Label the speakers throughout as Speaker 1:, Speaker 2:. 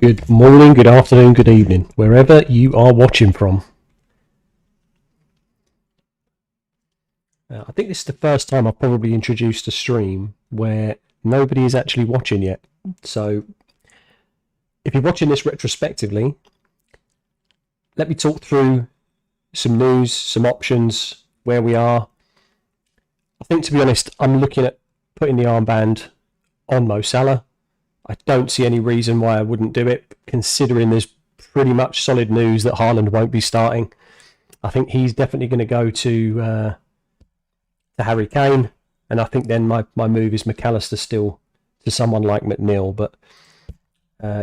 Speaker 1: Good morning, good afternoon, good evening, wherever you are watching from. I think this is the first time I've probably introduced a stream where nobody is actually watching yet. So if you're watching this retrospectively, let me talk through some news, some options, where we are. I think, to be honest, I'm looking at putting the armband on Mo Salah. I don't see any reason why I wouldn't do it, considering there's pretty much solid news that Haaland won't be starting. I think he's definitely going to go to Harry Kane, and I think then my move is McAllister still to someone like McNeil. But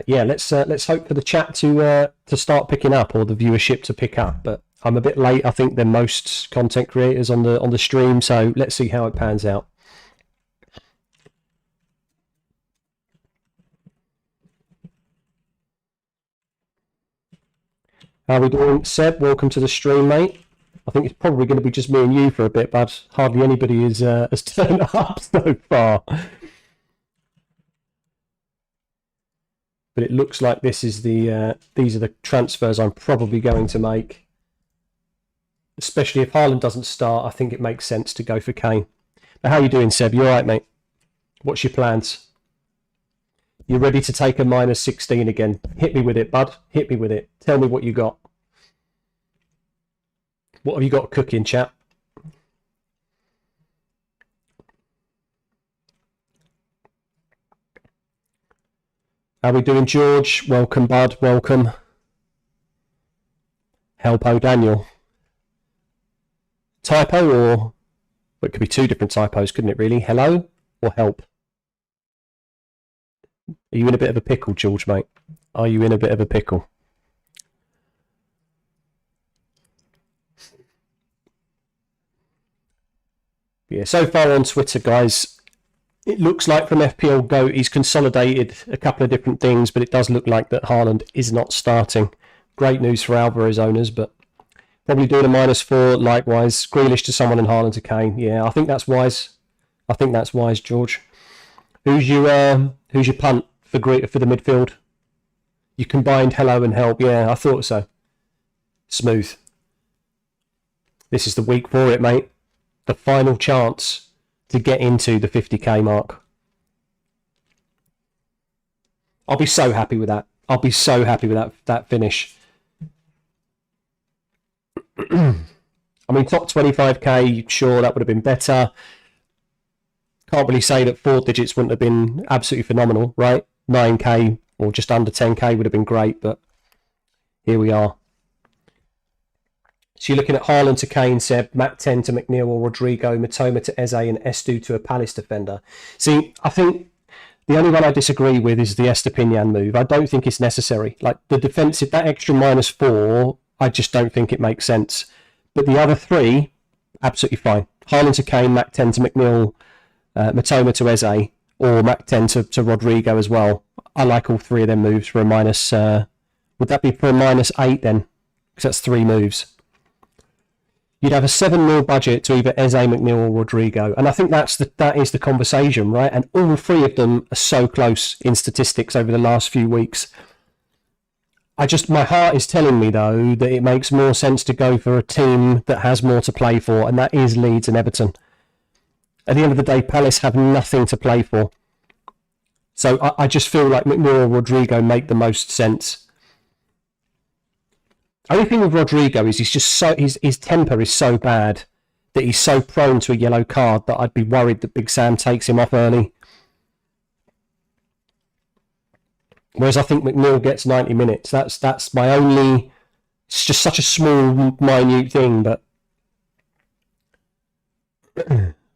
Speaker 1: yeah, let's hope for the chat to start picking up, or the viewership to pick up. But I'm a bit late, I think, than most content creators on the stream, so let's see how it pans out. How are we doing, Seb? Welcome to the stream, mate. I think it's probably going to be just me and you for a bit, but hardly anybody has turned up so far. But it looks like this is these are the transfers I'm probably going to make. Especially if Haaland doesn't start, I think it makes sense to go for Kane. But how are you doing, Seb? You all right, mate? What's your plans? You ready to take a minus 16 again? Hit me with it, bud. Hit me with it. Tell me what you got. What have you got cooking, chap? How are we doing, George? Welcome, bud. Welcome. Helpo Daniel. Typo, or well, it could be two different typos, couldn't it, really? Hello or help? Are you in a bit of a pickle, George, mate? Are you in a bit of a pickle? Yeah, so far on Twitter, guys, it looks like from FPL Go he's consolidated a couple of different things, but it does look like that Haaland is not starting. Great news for Alvarez owners, but probably doing a -4 likewise. Grealish to someone and Haaland to Kane. Yeah, I think that's wise. I think that's wise, George. Who's your punt for the midfield? You combined hello and help. Yeah, I thought so. Smooth. This is the week for it, mate. The final chance to get into the 50k mark. I'll be so happy with that. I'll be so happy with that finish. I mean, top 25k, sure, that would have been better. Can't really say that 4 digits wouldn't have been absolutely phenomenal, right? 9k or just under 10k would have been great, but here we are. So you're looking at Haaland to Kane, Seb, Mac 10 to McNeil or Rodrigo, Matoma to Eze, and Estu to a Palace defender. See, I think the only one I disagree with is the Estepinian move. I don't think it's necessary. Like the defensive, that extra -4, I just don't think it makes sense. But the other three, absolutely fine. Haaland to Kane, Mac 10 to McNeil, Matoma to Eze, or Mac 10 to Rodrigo as well. I like all three of them moves for a minus. Would that be for a -8 then? Because that's 3 moves. You'd have a 7 mil budget to either Eze, McNeil, or Rodrigo, and I think that is the conversation, right? And all 3 of them are so close in statistics over the last few weeks. My heart is telling me though that it makes more sense to go for a team that has more to play for, and that is Leeds and Everton. At the end of the day, Palace have nothing to play for, so I just feel like McNeil or Rodrigo make the most sense. Only thing with Rodrigo is his temper is so bad that he's so prone to a yellow card that I'd be worried that Big Sam takes him off early. Whereas I think McNeil gets 90 minutes. That's my only. It's just such a small, minute thing. But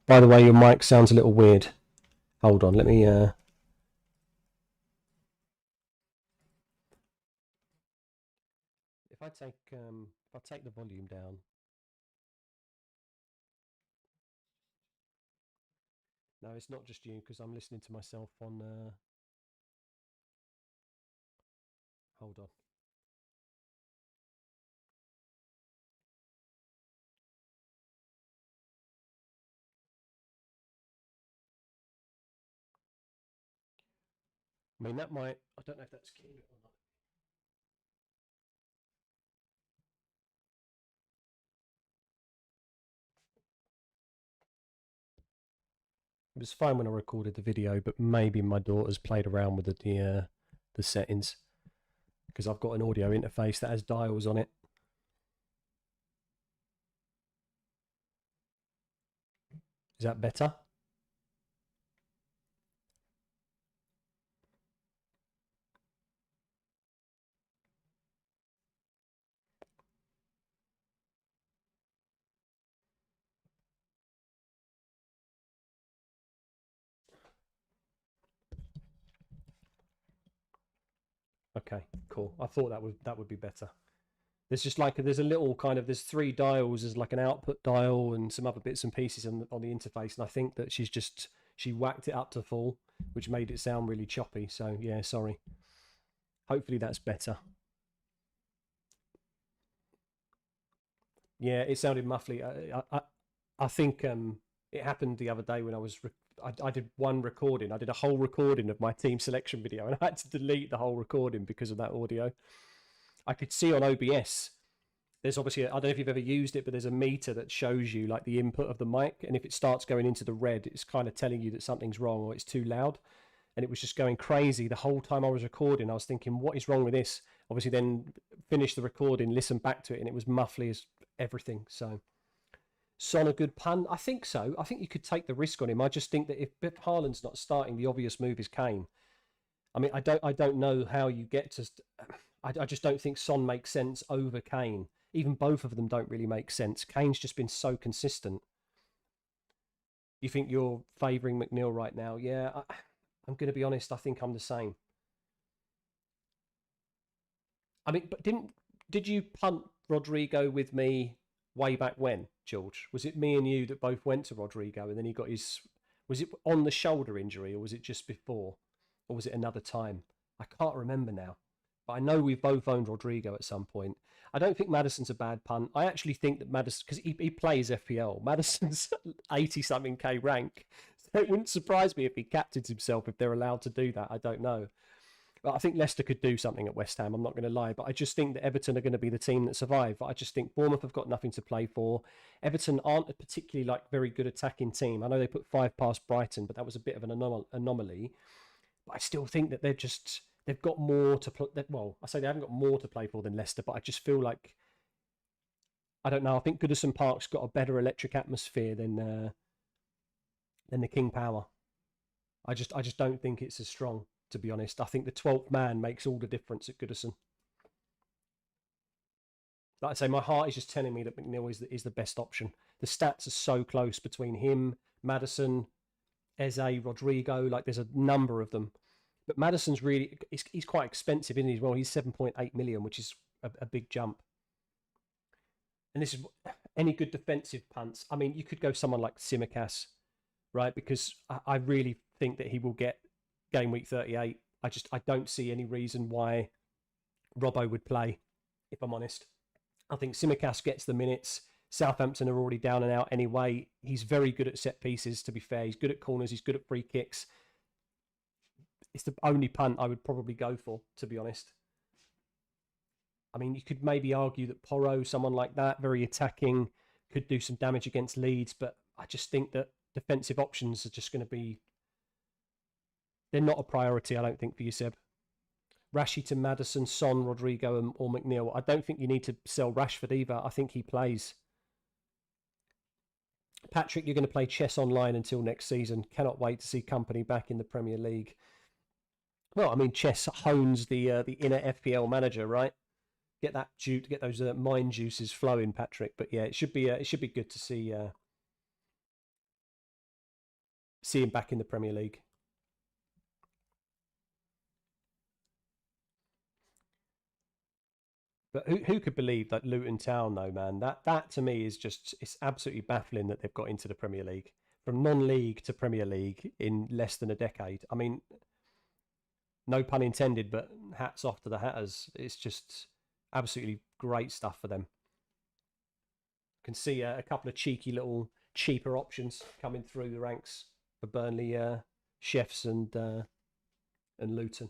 Speaker 1: by the way, your mic sounds a little weird. Hold on, let me. If I take the volume down. No, it's not just you because I'm listening to myself on. Hold on. I mean, that might. I don't know if that's keyed or not. It was fine when I recorded the video, but maybe my daughter's played around with the settings because I've got an audio interface that has dials on it. Is that better? Okay, cool. I thought that would be better. There's just like there's a little kind of there's three dials. There's like an output dial and some other bits and pieces on the interface, and I think that she whacked it up to full, which made it sound really choppy. So yeah, sorry. Hopefully that's better. Yeah, it sounded muffly. I think it happened the other day when I did one recording. I did a whole recording of my team selection video, and I had to delete the whole recording because of that audio. I could see on OBS. There's obviously I don't know if you've ever used it, but there's a meter that shows you like the input of the mic, and if it starts going into the red, it's kind of telling you that something's wrong or it's too loud. And it was just going crazy the whole time I was recording. I was thinking, what is wrong with this? Obviously, then finish the recording, listen back to it, and it was muffly as everything. So, Son a good pun? I think so. I think you could take the risk on him. I just think that if Haaland's not starting, the obvious move is Kane. I mean, I don't know how you get to. I just don't think Son makes sense over Kane. Even both of them don't really make sense. Kane's just been so consistent. You think you're favouring McNeil right now? Yeah, I'm going to be honest. I think I'm the same. I mean, but did you punt Rodrigo with me way back when, George? Was it me and you that both went to Rodrigo and then he got his? Was it on the shoulder injury or was it just before, or was it another time? I can't remember now, but I know we've both owned Rodrigo at some point. I don't think Madison's a bad punt. I actually think that Madison, because he plays FPL, Madison's 80 something K rank. So it wouldn't surprise me if he captains himself if they're allowed to do that. I don't know. I think Leicester could do something at West Ham. I'm not going to lie, but I just think that Everton are going to be the team that survive. I just think Bournemouth have got nothing to play for. Everton aren't a particularly like very good attacking team. I know they put 5 past Brighton, but that was a bit of an anomaly. But I still think that they've got more to play. Well, I say they haven't got more to play for than Leicester, but I just feel like I don't know. I think Goodison Park's got a better electric atmosphere than the King Power. I just don't think it's as strong, to be honest. I think the 12th man makes all the difference at Goodison. Like I say, my heart is just telling me that McNeil is the best option. The stats are so close between him, Madison, Eze, Rodrigo. Like there's a number of them. But Madison's really he's quite expensive, isn't he? Well, he's 7.8 million, which is a big jump. And this is any good defensive punts. I mean, you could go someone like Simicast, right? Because I really think that he will get game week 38. I don't see any reason why Robbo would play, if I'm honest. I think Simicast gets the minutes. Southampton are already down and out anyway. He's very good at set pieces, to be fair. He's good at corners. He's good at free kicks. It's the only punt I would probably go for, to be honest. I mean, you could maybe argue that Porro, someone like that, very attacking, could do some damage against Leeds, but I just think that defensive options are just going to be. They're not a priority, I don't think, for you, Seb. Rashi to Madison, Son, Rodrigo, or McNeil. I don't think you need to sell Rashford either. I think he plays. Patrick, you're going to play chess online until next season. Cannot wait to see Company back in the Premier League. Well, I mean, chess hones the inner FPL manager, right? Get that get those mind juices flowing, Patrick. But yeah, it should be good to see him back in the Premier League. But who could believe that Luton Town, though, man? That to me is just it's absolutely baffling that they've got into the Premier League from non-league to Premier League in less than a decade. I mean, no pun intended, but hats off to the Hatters. It's just absolutely great stuff for them. Can see a couple of cheeky little cheaper options coming through the ranks for Burnley chefs and and Luton.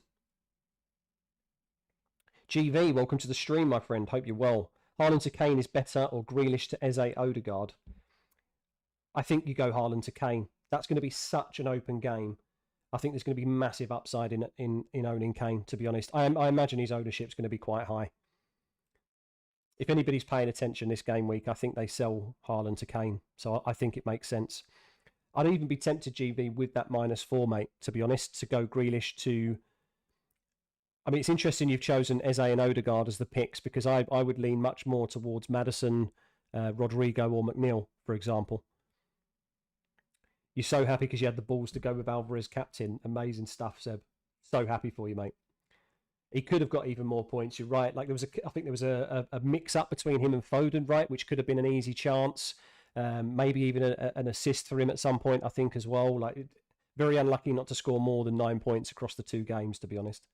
Speaker 1: GV, welcome to the stream, my friend. Hope you're well. Haaland to Kane is better, or Grealish to Eze Odegaard? I think you go Haaland to Kane. That's going to be such an open game. I think there's going to be massive upside in owning Kane, to be honest. I imagine his ownership's going to be quite high. If anybody's paying attention this game week, I think they sell Haaland to Kane. So I think it makes sense. I'd even be tempted, GV, with that -4, mate, to be honest, to go Grealish to... I mean, it's interesting you've chosen Eze and Odegaard as the picks, because I would lean much more towards Maddison, Rodrigo or McNeil, for example. You're so happy because you had the balls to go with Alvarez captain. Amazing stuff, Seb. So happy for you, mate. He could have got even more points. You're right. Like I think there was a mix-up between him and Foden, right, which could have been an easy chance. Maybe even an assist for him at some point, I think, as well. Like, very unlucky not to score more than 9 points across the 2 games, to be honest.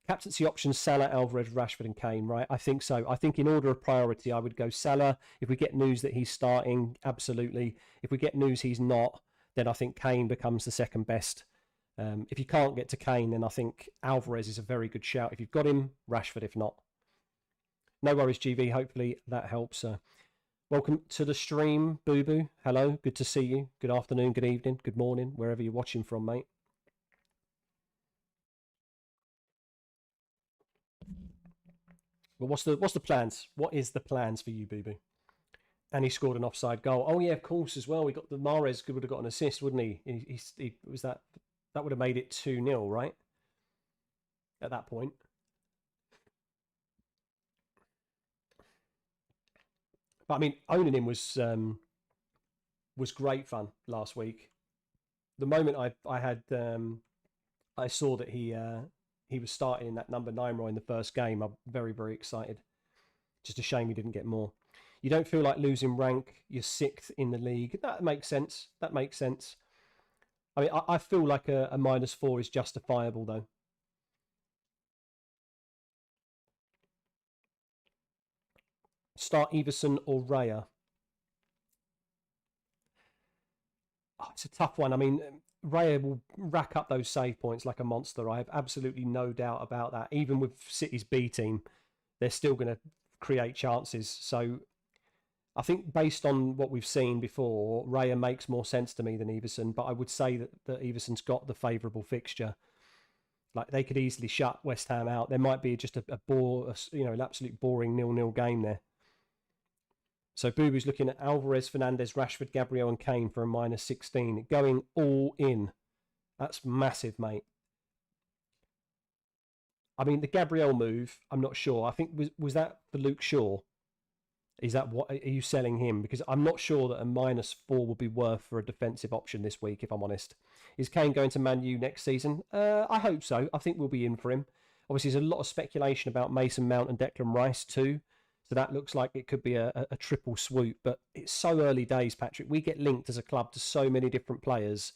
Speaker 1: Captaincy options: Salah, Alvarez, Rashford and Kane, right? I think so. I think in order of priority, I would go Salah. If we get news that he's starting, absolutely. If we get news he's not, then I think Kane becomes the second best. If you can't get to Kane, then I think Alvarez is a very good shout. If you've got him, Rashford if not. No worries, GV. Hopefully that helps. Welcome to the stream, Boo Boo. Hello, good to see you. Good afternoon, good evening, good morning, wherever you're watching from, mate. Well, what's the plans? What is the plans for you, Boo Boo? And he scored an offside goal. Oh yeah, of course as well. We got the Mahrez would have got an assist, wouldn't he? He was that would have made it 2-0, right? At that point. But I mean, owning him was great fun last week. The moment I saw that he was starting in that number 9 role in the first game, I'm very, very excited. Just a shame he didn't get more. You don't feel like losing rank. You're 6th in the league. That makes sense. That makes sense. I mean, I feel like a -4 is justifiable, though. Start Everson or Raya? Oh, it's a tough one. I mean, Raya will rack up those save points like a monster. I have absolutely no doubt about that. Even with City's B team, they're still going to create chances. So I think based on what we've seen before, Raya makes more sense to me than Everson. But I would say that Everson's got the favourable fixture. Like, they could easily shut West Ham out. There might be just an absolute boring 0-0 game there. So Boo Boo's looking at Alvarez, Fernandes, Rashford, Gabriel and Kane for a -16. Going all in. That's massive, mate. I mean, the Gabriel move, I'm not sure. I think, was that for Luke Shaw? Is that what, are you selling him? Because I'm not sure that a -4 would be worth for a defensive option this week, if I'm honest. Is Kane going to Man U next season? I hope so. I think we'll be in for him. Obviously, there's a lot of speculation about Mason Mount and Declan Rice too. So that looks like it could be a triple swoop. But it's so early days, Patrick. We get linked as a club to so many different players.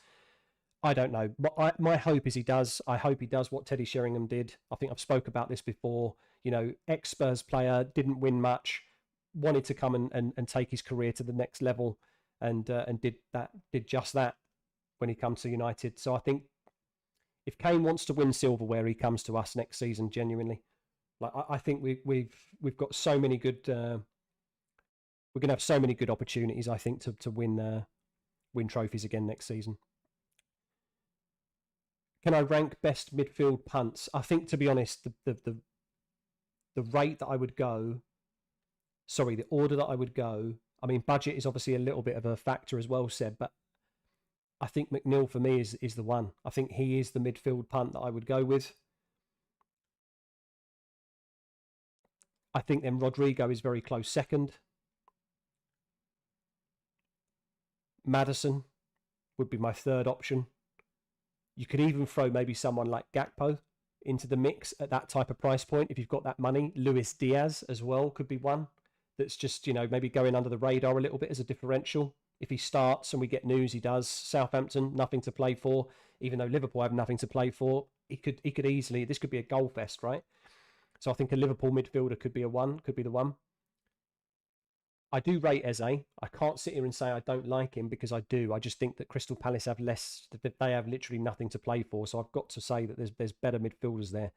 Speaker 1: I don't know. My hope is he does. I hope he does what Teddy Sheringham did. I think I've spoke about this before. You know, ex-Spurs player, didn't win much, wanted to come and take his career to the next level, and did just that when he comes to United. So I think if Kane wants to win silverware, he comes to us next season. Genuinely, like I think we've got so many good. We're going to have so many good opportunities, I think, to win trophies again next season. Can I rank best midfield punts? I think, to be honest, the rate that I would go, the order that I would go, I mean, budget is obviously a little bit of a factor as well, Seb, but I think McNeil for me is the one. I think he is the midfield punt that I would go with. I think then Rodrigo is very close second. Maddison would be my third option. You could even throw maybe someone like Gakpo into the mix at that type of price point if you've got that money. Luis Diaz as well could be one that's just, maybe going under the radar a little bit as a differential. If he starts and we get news he does, Southampton, nothing to play for, even though Liverpool have nothing to play for, he could easily, this could be a goal fest, right? So I think a Liverpool midfielder could be the one. I do rate Eze. I can't sit here and say I don't like him because I do. I just think that Crystal Palace have less. They have literally nothing to play for. So I've got to say that there's better midfielders there.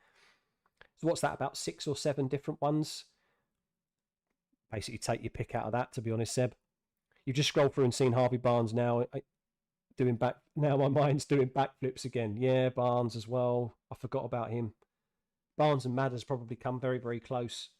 Speaker 1: So what's that? About 6 or 7 different ones. Basically, take your pick out of that. To be honest, Seb, you've just scrolled through and seen Harvey Barnes now doing back. Now my mind's doing backflips again. Yeah, Barnes as well. I forgot about him. Barnes and Madders probably come very, very close.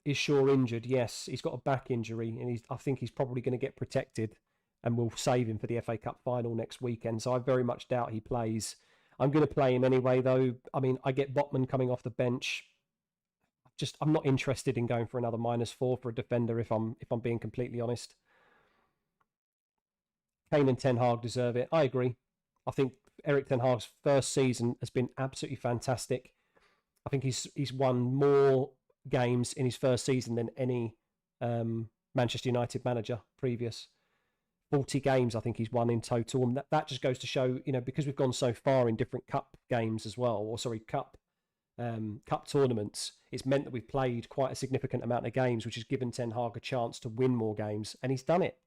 Speaker 1: Is Shaw injured? Yes, he's got a back injury, and I think he's probably going to get protected, and we'll save him for the FA Cup final next weekend. So I very much doubt he plays. I'm going to play him anyway, though. I mean, I get Botman coming off the bench. I'm not interested in going for another -4 for a defender if I'm being completely honest. Kane and Ten Hag deserve it. I agree. I think Eric Ten Hag's first season has been absolutely fantastic. I think he's won more games in his first season than any Manchester United manager previous. 40 games I think he's won in total, and that just goes to show, because we've gone so far in different cup games as well, or sorry, cup tournaments, it's meant that we've played quite a significant amount of games, which has given Ten Hag a chance to win more games, and he's done it.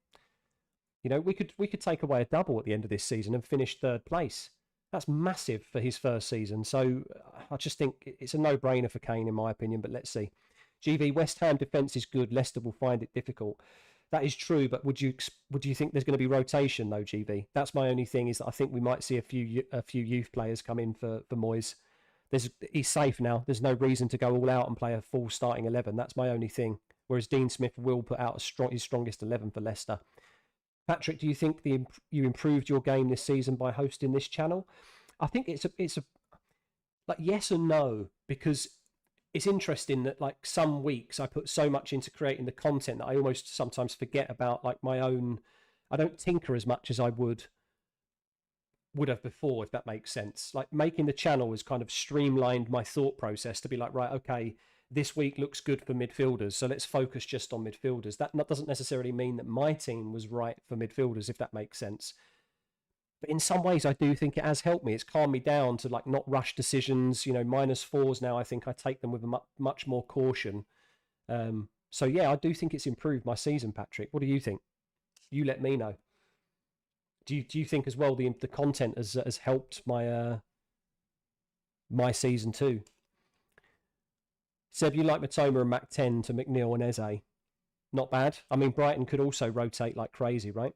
Speaker 1: We could take away a double at the end of this season and finish third place. That's massive for his first season. So I just think it's a no-brainer for Kane, in my opinion. But let's see. GV, West Ham defence is good. Leicester will find it difficult. That is true, but would you think there's going to be rotation though, GV? That's my only thing, is that I think we might see a few youth players come in for Moyes. He's safe now. There's no reason to go all out and play a full starting 11. That's my only thing. Whereas Dean Smith will put out his strongest 11 for Leicester. Patrick, do you think you improved your game this season by hosting this channel? I think it's a like yes and no, because it's interesting that like some weeks I put so much into creating the content that I almost sometimes forget about like my own. I don't tinker as much as I would have before, if that makes sense. Like making the channel has kind of streamlined my thought process to be like, right, okay, this week looks good for midfielders, so let's focus just on midfielders. That doesn't necessarily mean that my team was right for midfielders, if that makes sense. But in some ways, I do think it has helped me. It's calmed me down to like not rush decisions. -4s now, I think I take them with a much more caution. So yeah, I do think it's improved my season, Patrick. What do you think? You let me know. Do you think as well the content has helped my my season too? Seb, you like Matoma and Mac 10 to McNeil and Eze. Not bad. I mean, Brighton could also rotate like crazy, right?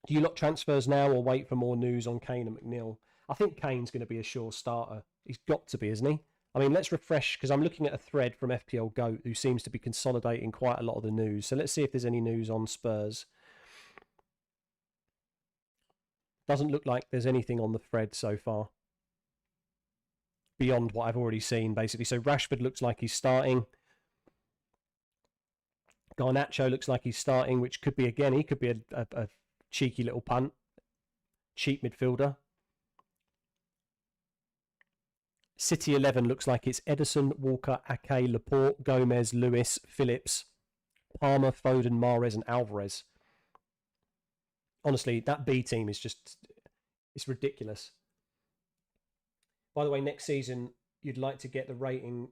Speaker 1: Do you look transfers now or wait for more news on Kane and McNeil? I think Kane's going to be a sure starter. He's got to be, isn't he? I mean, let's refresh, because I'm looking at a thread from FPL Goat who seems to be consolidating quite a lot of the news. So let's see if there's any news on Spurs. Doesn't look like there's anything on the thread so far beyond what I've already seen, basically. So Rashford looks like he's starting. Garnacho looks like he's starting, which could be, again, he could be a cheeky little punt. Cheap midfielder. City 11 looks like it's Edison, Walker, Ake, Laporte, Gomez, Lewis, Phillips, Palmer, Foden, Mahrez and Alvarez. Honestly, that B team is just, it's ridiculous. By the way, next season, you'd like to get the rating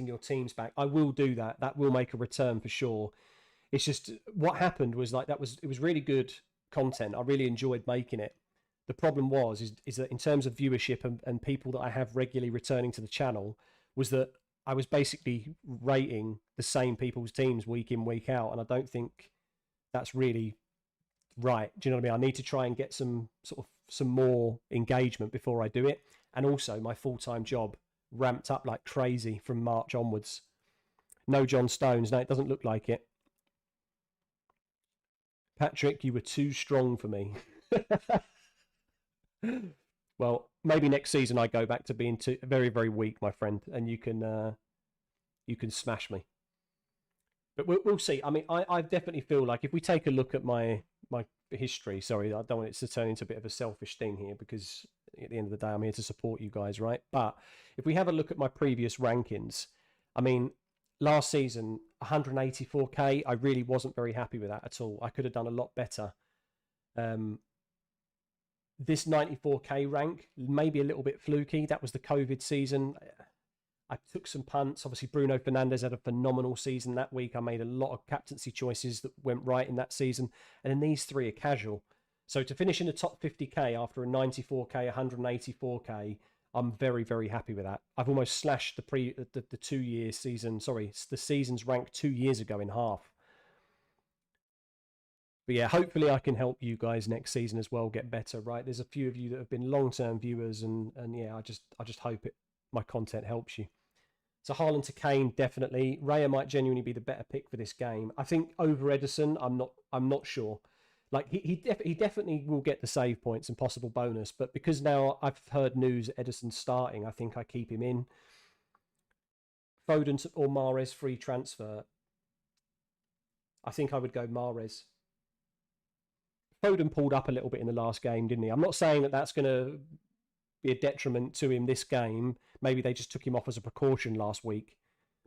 Speaker 1: your teams back. I will do that. That will make a return for sure. It's just what happened was like it was really good content. I really enjoyed making it. The problem is that in terms of viewership and people that I have regularly returning to the channel, was that I was basically rating the same people's teams week in, week out, and I don't think that's really right. Do you know what I mean? I need to try and get some more engagement before I do it. And also my full-time job ramped up like crazy from March onwards. No John Stones. No, it doesn't look like it. Patrick, you were too strong for me. Well, maybe next season I go back to being very, very weak, my friend, and you can smash me. But we'll see. I mean, I definitely feel like if we take a look at my history, sorry, I don't want it to turn into a bit of a selfish thing here, because at the end of the day, I'm here to support you guys, right? But if we have a look at my previous rankings, I mean, last season, 184k, I really wasn't very happy with that at all. I could have done a lot better. This 94k rank, maybe a little bit fluky. That was the COVID season. I took some punts. Obviously, Bruno Fernandes had a phenomenal season that week. I made a lot of captaincy choices that went right in that season. And then these three are casual. So to finish in the top 50k after a 94k, 184k, I'm very, very happy with that. I've almost slashed the 2 year season, sorry, the season's rank 2 years ago in half. But yeah, hopefully I can help you guys next season as well get better, right? There's a few of you that have been long-term viewers and yeah, I just hope my content helps you. So Haaland to Kane, definitely. Raya might genuinely be the better pick for this game. I think over Ederson, I'm not sure. Like he definitely will get the save points and possible bonus, but because now I've heard news Ederson's starting, I think I keep him in. Foden or Mahrez free transfer. I think I would go Mahrez. Foden pulled up a little bit in the last game, didn't he? I'm not saying that that's going to be a detriment to him this game. Maybe they just took him off as a precaution last week.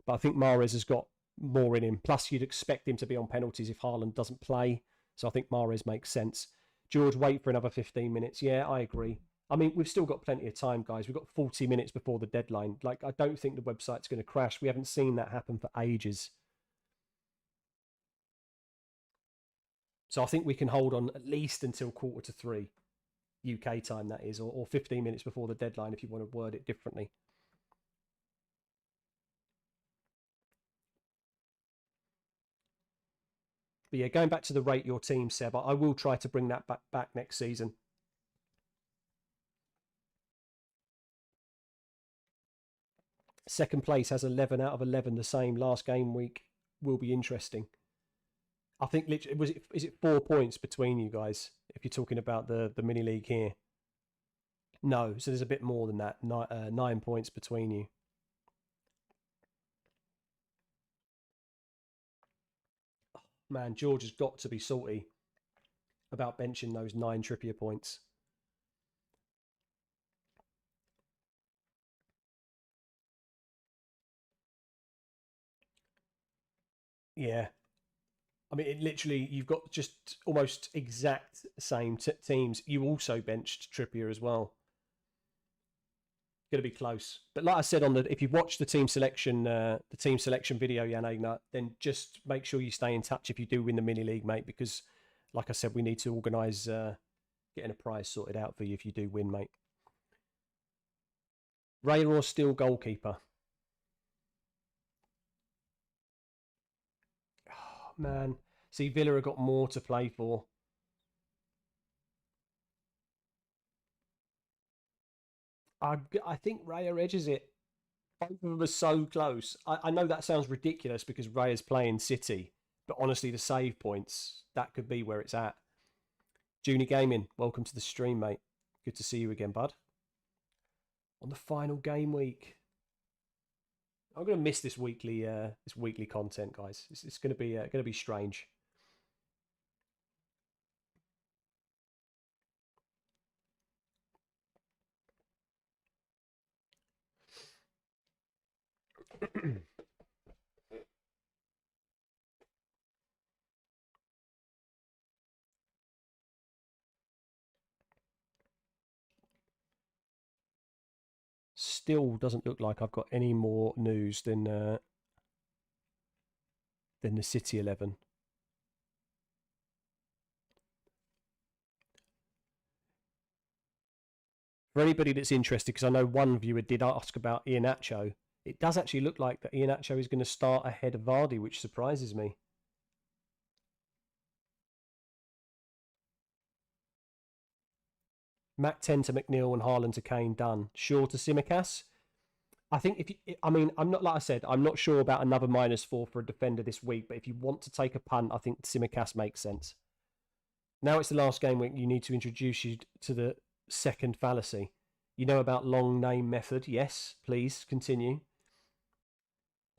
Speaker 1: But I think Mahrez has got more in him. Plus, you'd expect him to be on penalties if Haaland doesn't play. So I think Mahrez makes sense. George, wait for another 15 minutes. Yeah, I agree. I mean, we've still got plenty of time, guys. We've got 40 minutes before the deadline. Like, I don't think the website's going to crash. We haven't seen that happen for ages. So I think we can hold on at least until 2:45. UK time, that is, or 15 minutes before the deadline if you want to word it differently. But yeah, going back to the rate your team, Seb, I will try to bring that back next season. Second place has 11 out of 11, the same last game week. Will be interesting. I think literally is it 4 points between you guys if you're talking about the mini league here? No, so there's a bit more than that. 9 points between you. Man, George has got to be salty about benching those 9 Trippier points. Yeah. I mean, it literally, you've got just almost exact same teams. You also benched Trippier as well. Going to be close. But like I said, if you watch the team selection video, Jan Agner, then just make sure you stay in touch if you do win the mini league, mate. Because, like I said, we need to organise getting a prize sorted out for you if you do win, mate. Ray or still goalkeeper? Oh, man. See, Villa have got more to play for. I think Raya edges it. Both of them are so close. I know that sounds ridiculous because Raya's playing City, but honestly, the save points, that could be where it's at. Junior Gaming, welcome to the stream, mate. Good to see you again, bud. On the final game week. I'm going to miss this weekly content, guys. It's going to be strange. Still doesn't look like I've got any more news than the City 11. For anybody that's interested, because I know one viewer did ask about Iheanacho, it does actually look like that Iheanacho is going to start ahead of Vardy, which surprises me. Mac 10 to McNeil and Haaland to Kane done. Shaw to Simicas. I think I'm not, like I said, I'm not sure about another -4 for a defender this week, but if you want to take a punt, I think Simicas makes sense. Now it's the last game week, you need to introduce you to the second fallacy. You know about long name method? Yes, please continue.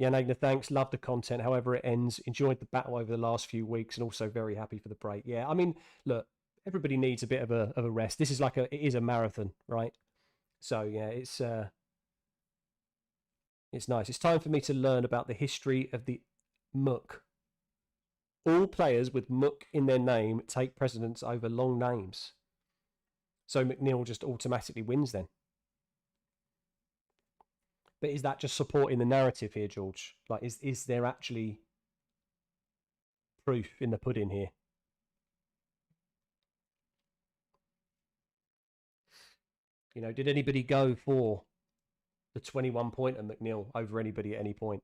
Speaker 1: Jan Agner, thanks. Love the content. However, it ends. Enjoyed the battle over the last few weeks, and also very happy for the break. Yeah, I mean, look, everybody needs a bit of a rest. This is it is a marathon, right? So yeah, it's nice. It's time for me to learn about the history of the muck. All players with muck in their name take precedence over long names. So McNeil just automatically wins then. But is that just supporting the narrative here, George? Like, is there actually proof in the pudding here? You know, did anybody go for the 21-pointer McNeil over anybody at any point?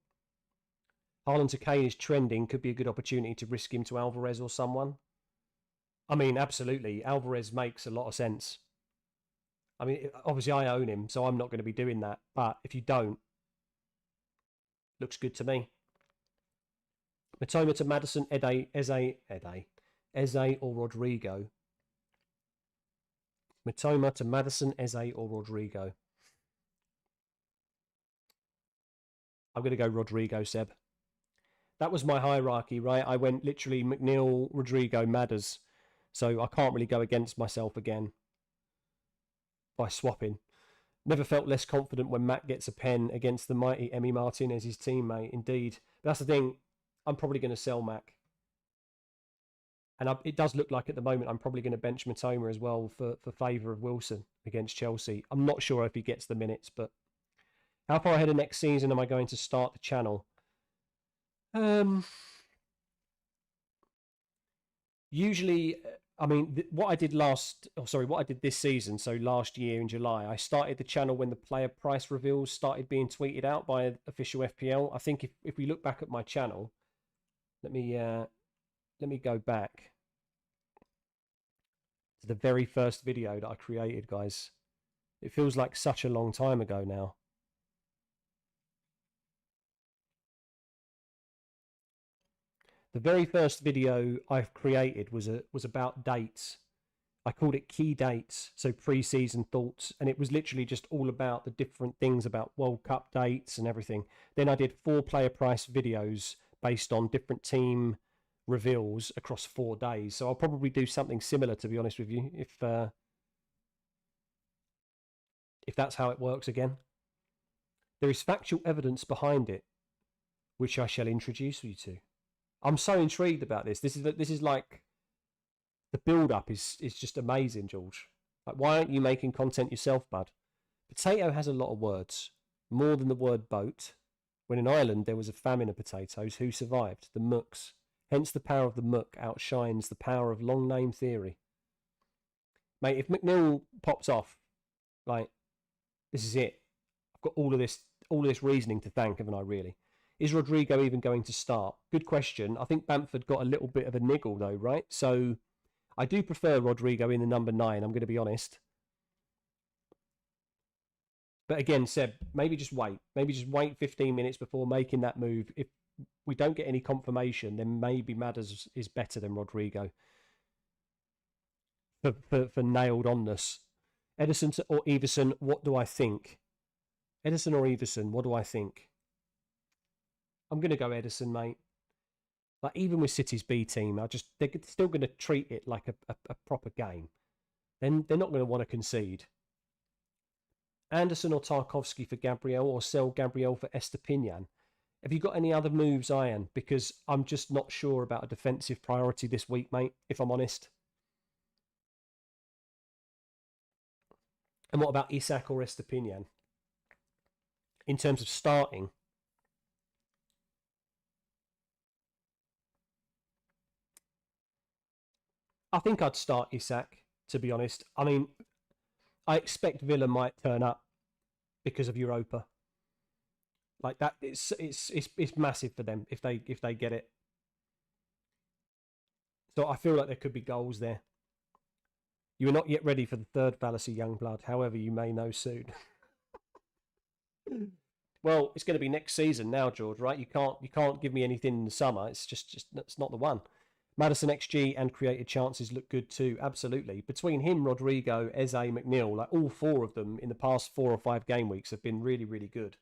Speaker 1: Haaland to Kane is trending. Could be a good opportunity to risk him to Alvarez or someone. I mean, absolutely. Alvarez makes a lot of sense. I mean, obviously I own him, so I'm not going to be doing that. But if you don't, looks good to me. Matoma to Madison, Eze or Rodrigo. Matoma to Madison, Eze or Rodrigo. I'm going to go Rodrigo, Seb. That was my hierarchy, right? I went literally McNeil, Rodrigo, Madders. So I can't really go against myself again by swapping. Never felt less confident when Matt gets a pen against the mighty Emi Martinez, his teammate. Indeed. But that's the thing. I'm probably going to sell Mac. And it does look like at the moment I'm probably going to bench Matoma as well for favour of Wilson against Chelsea. I'm not sure if he gets the minutes, but how far ahead of next season am I going to start the channel? Usually, I mean, what I did this season, so last year in July, I started the channel when the player price reveals started being tweeted out by official FPL. I think if we look back at my channel, let me go back to the very first video that I created, guys. It feels like such a long time ago now. The very first video I've created was about dates. I called it key dates, so pre-season thoughts, and it was literally just all about the different things about World Cup dates and everything. Then I did 4 player price videos based on different team reveals across 4 days. So I'll probably do something similar, to be honest with you, if that's how it works again. There is factual evidence behind it, which I shall introduce you to. I'm so intrigued about this. This is like the build-up is just amazing, George. Like, why aren't you making content yourself, bud? Potato has a lot of words, more than the word boat. When in Ireland there was a famine of potatoes, who survived? The mooks. Hence the power of the mook outshines the power of long name theory. Mate, if McNeil pops off, like, this is it. I've got all of this reasoning to thank, haven't I, really? Is Rodrigo even going to start? Good question. I think Bamford got a little bit of a niggle, though, right? So I do prefer Rodrigo in the number 9, I'm going to be honest. But again, Seb, maybe just wait. Maybe just wait 15 minutes before making that move. If we don't get any confirmation, then maybe Madders is better than Rodrigo for nailed onness. Edison or Everson, what do I think? Edison or Everson, what do I think? I'm going to go Edison, mate. Like, even with City's B team, they're still going to treat it like a proper game. Then they're not going to want to concede. Anderson or Tarkovsky for Gabriel, or sell Gabriel for Estepinian. Have you got any other moves, Ian? Because I'm just not sure about a defensive priority this week, mate, if I'm honest. And what about Isak or Estepinian? In terms of starting, I think I'd start Isak, to be honest. I mean, I expect Villa might turn up because of Europa. Like that, it's massive for them if they get it. So I feel like there could be goals there. You are not yet ready for the third fallacy, young blood. However, you may know soon. Well, it's going to be next season now, George. Right? You can't give me anything in the summer. It's just it's not the one. Madison XG and created chances look good too. Absolutely. Between him, Rodrigo, Eze, McNeil, like all 4 of them in the past 4 or 5 game weeks have been really, really good.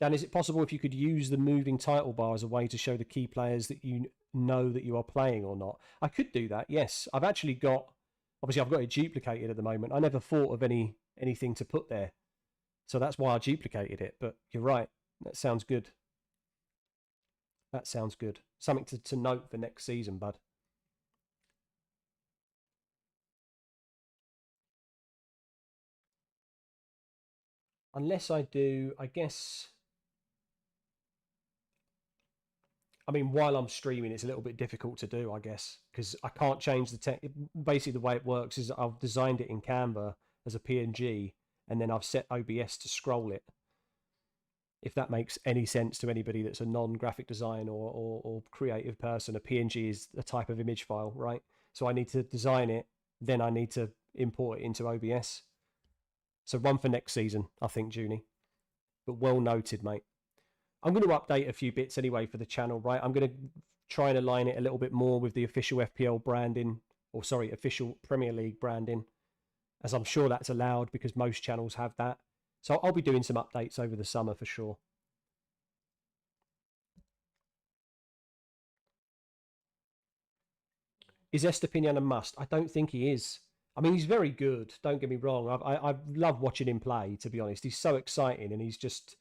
Speaker 1: Dan, is it possible if you could use the moving title bar as a way to show the key players that you know that you are playing or not? I could do that, yes. I've actually got, obviously I've got it duplicated at the moment. I never thought of anything to put there. So that's why I duplicated it. But you're right. That sounds good. That sounds good. Something to note for next season, bud. unless I do, I guess. I mean, while I'm streaming, it's a little bit difficult to do, I guess, because I can't change the tech. Basically, the way it works is I've designed it in Canva as a PNG, and then I've set OBS to scroll it. If that makes any sense to anybody that's a non-graphic design or creative person, a PNG is a type of image file, right? So I need to design it, then I need to import it into OBS. So one for next season, I think, Junie. But well noted, mate. I'm going to update a few bits anyway for the channel, right? I'm going to try and align it a little bit more with the official FPL branding, or sorry, official Premier League branding, as I'm sure that's allowed because most channels have that. So I'll be doing some updates over the summer for sure. Is Estepinian a must? I don't think he is. I mean, he's very good. Don't get me wrong. I love watching him play. To be honest, he's so exciting, and he's just,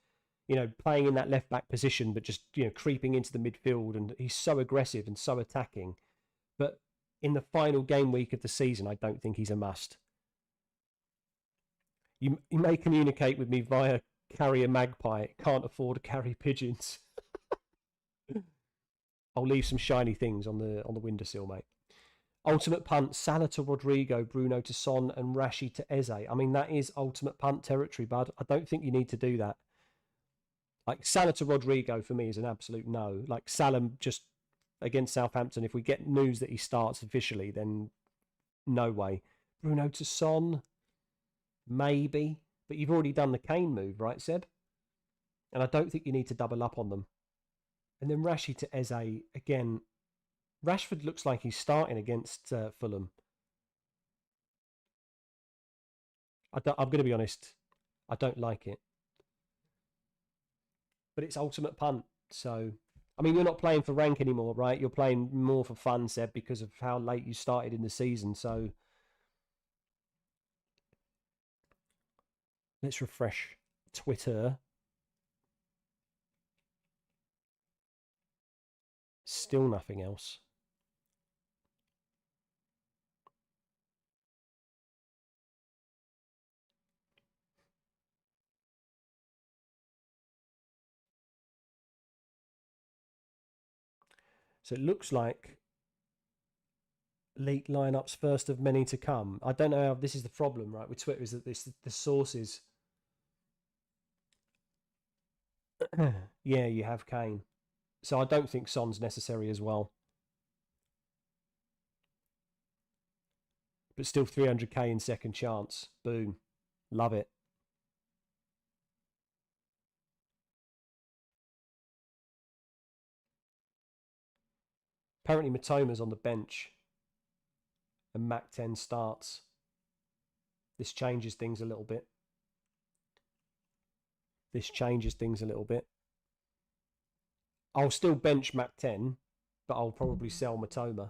Speaker 1: playing in that left back position, but just creeping into the midfield, and he's so aggressive and so attacking. But in the final game week of the season, I don't think he's a must. You may communicate with me via carrier magpie. Can't afford to carry pigeons. I'll leave some shiny things on the windowsill, mate. Ultimate punt, Salah to Rodrigo, Bruno to Son, and Rashi to Eze. I mean, that is ultimate punt territory, bud. I don't think you need to do that. Like, Salah to Rodrigo, for me, is an absolute no. Like, Salah just against Southampton, if we get news that he starts officially, then no way. Bruno to Son, maybe. But you've already done the Kane move, right, Seb? And I don't think you need to double up on them. And then Rashi to Eze, again, Rashford looks like he's starting against Fulham. I'm going to be honest, I don't like it. But it's ultimate punt, so... I mean, you're not playing for rank anymore, right? You're playing more for fun, Seb, because of how late you started in the season, so... Let's refresh Twitter. Still nothing else. So it looks like leaked lineups first of many to come. I don't know how this is the problem, right, with Twitter, is that the sources. Yeah, you have Kane. So I don't think Son's necessary as well. But still 300k in second chance. Boom. Love it. Apparently Matoma's on the bench. And Mac 10 starts. This changes things a little bit. I'll still bench Mac 10, but I'll probably sell Matoma.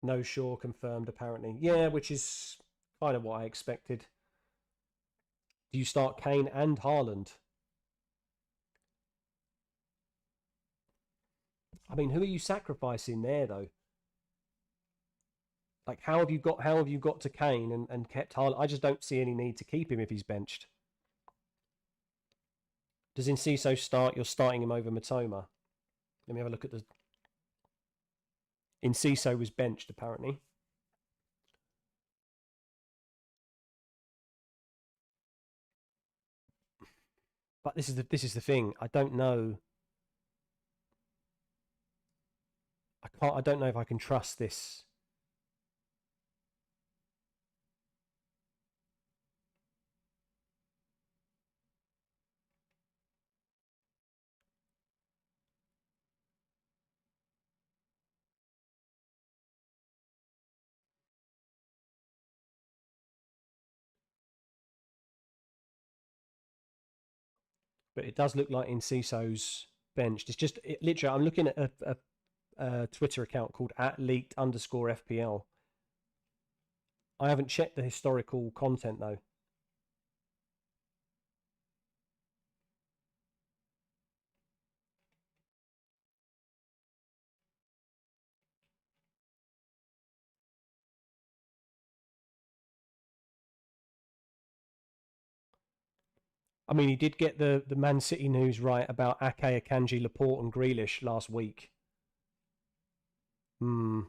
Speaker 1: No Shaw confirmed, apparently. Yeah, which is kind of what I expected. Do you start Kane and Haaland? I mean, who are you sacrificing there, though? Like, how have you got to Kane and kept Haaland? I just don't see any need to keep him if he's benched. Does Enciso start? You're starting him over Matoma. Let me have a look at the... Enciso was benched, apparently. But this is the thing. I don't know. I don't know if I can trust this. But it does look like Enciso's benched. It's just literally. I'm looking at a Twitter account called @leaked_FPL. I haven't checked the historical content though. I mean, he did get the Man City news right about Ake, Akanji, Laporte, and Grealish last week. Hmm.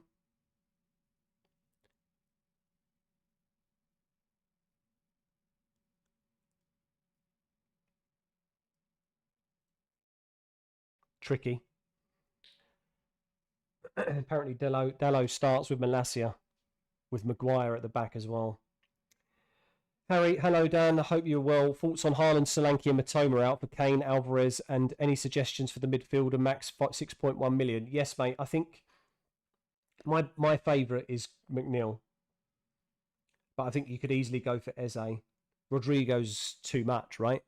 Speaker 1: Tricky. Apparently, Dallo starts with Malacia, with Maguire at the back as well. Harry, hello Dan. I hope you're well. Thoughts on Haaland, Solanke, and Matoma out for Kane, Alvarez, and any suggestions for the midfielder max 6.1 million? Yes, mate. I think my favourite is McNeil, but I think you could easily go for Eze. Rodrigo's too much, right?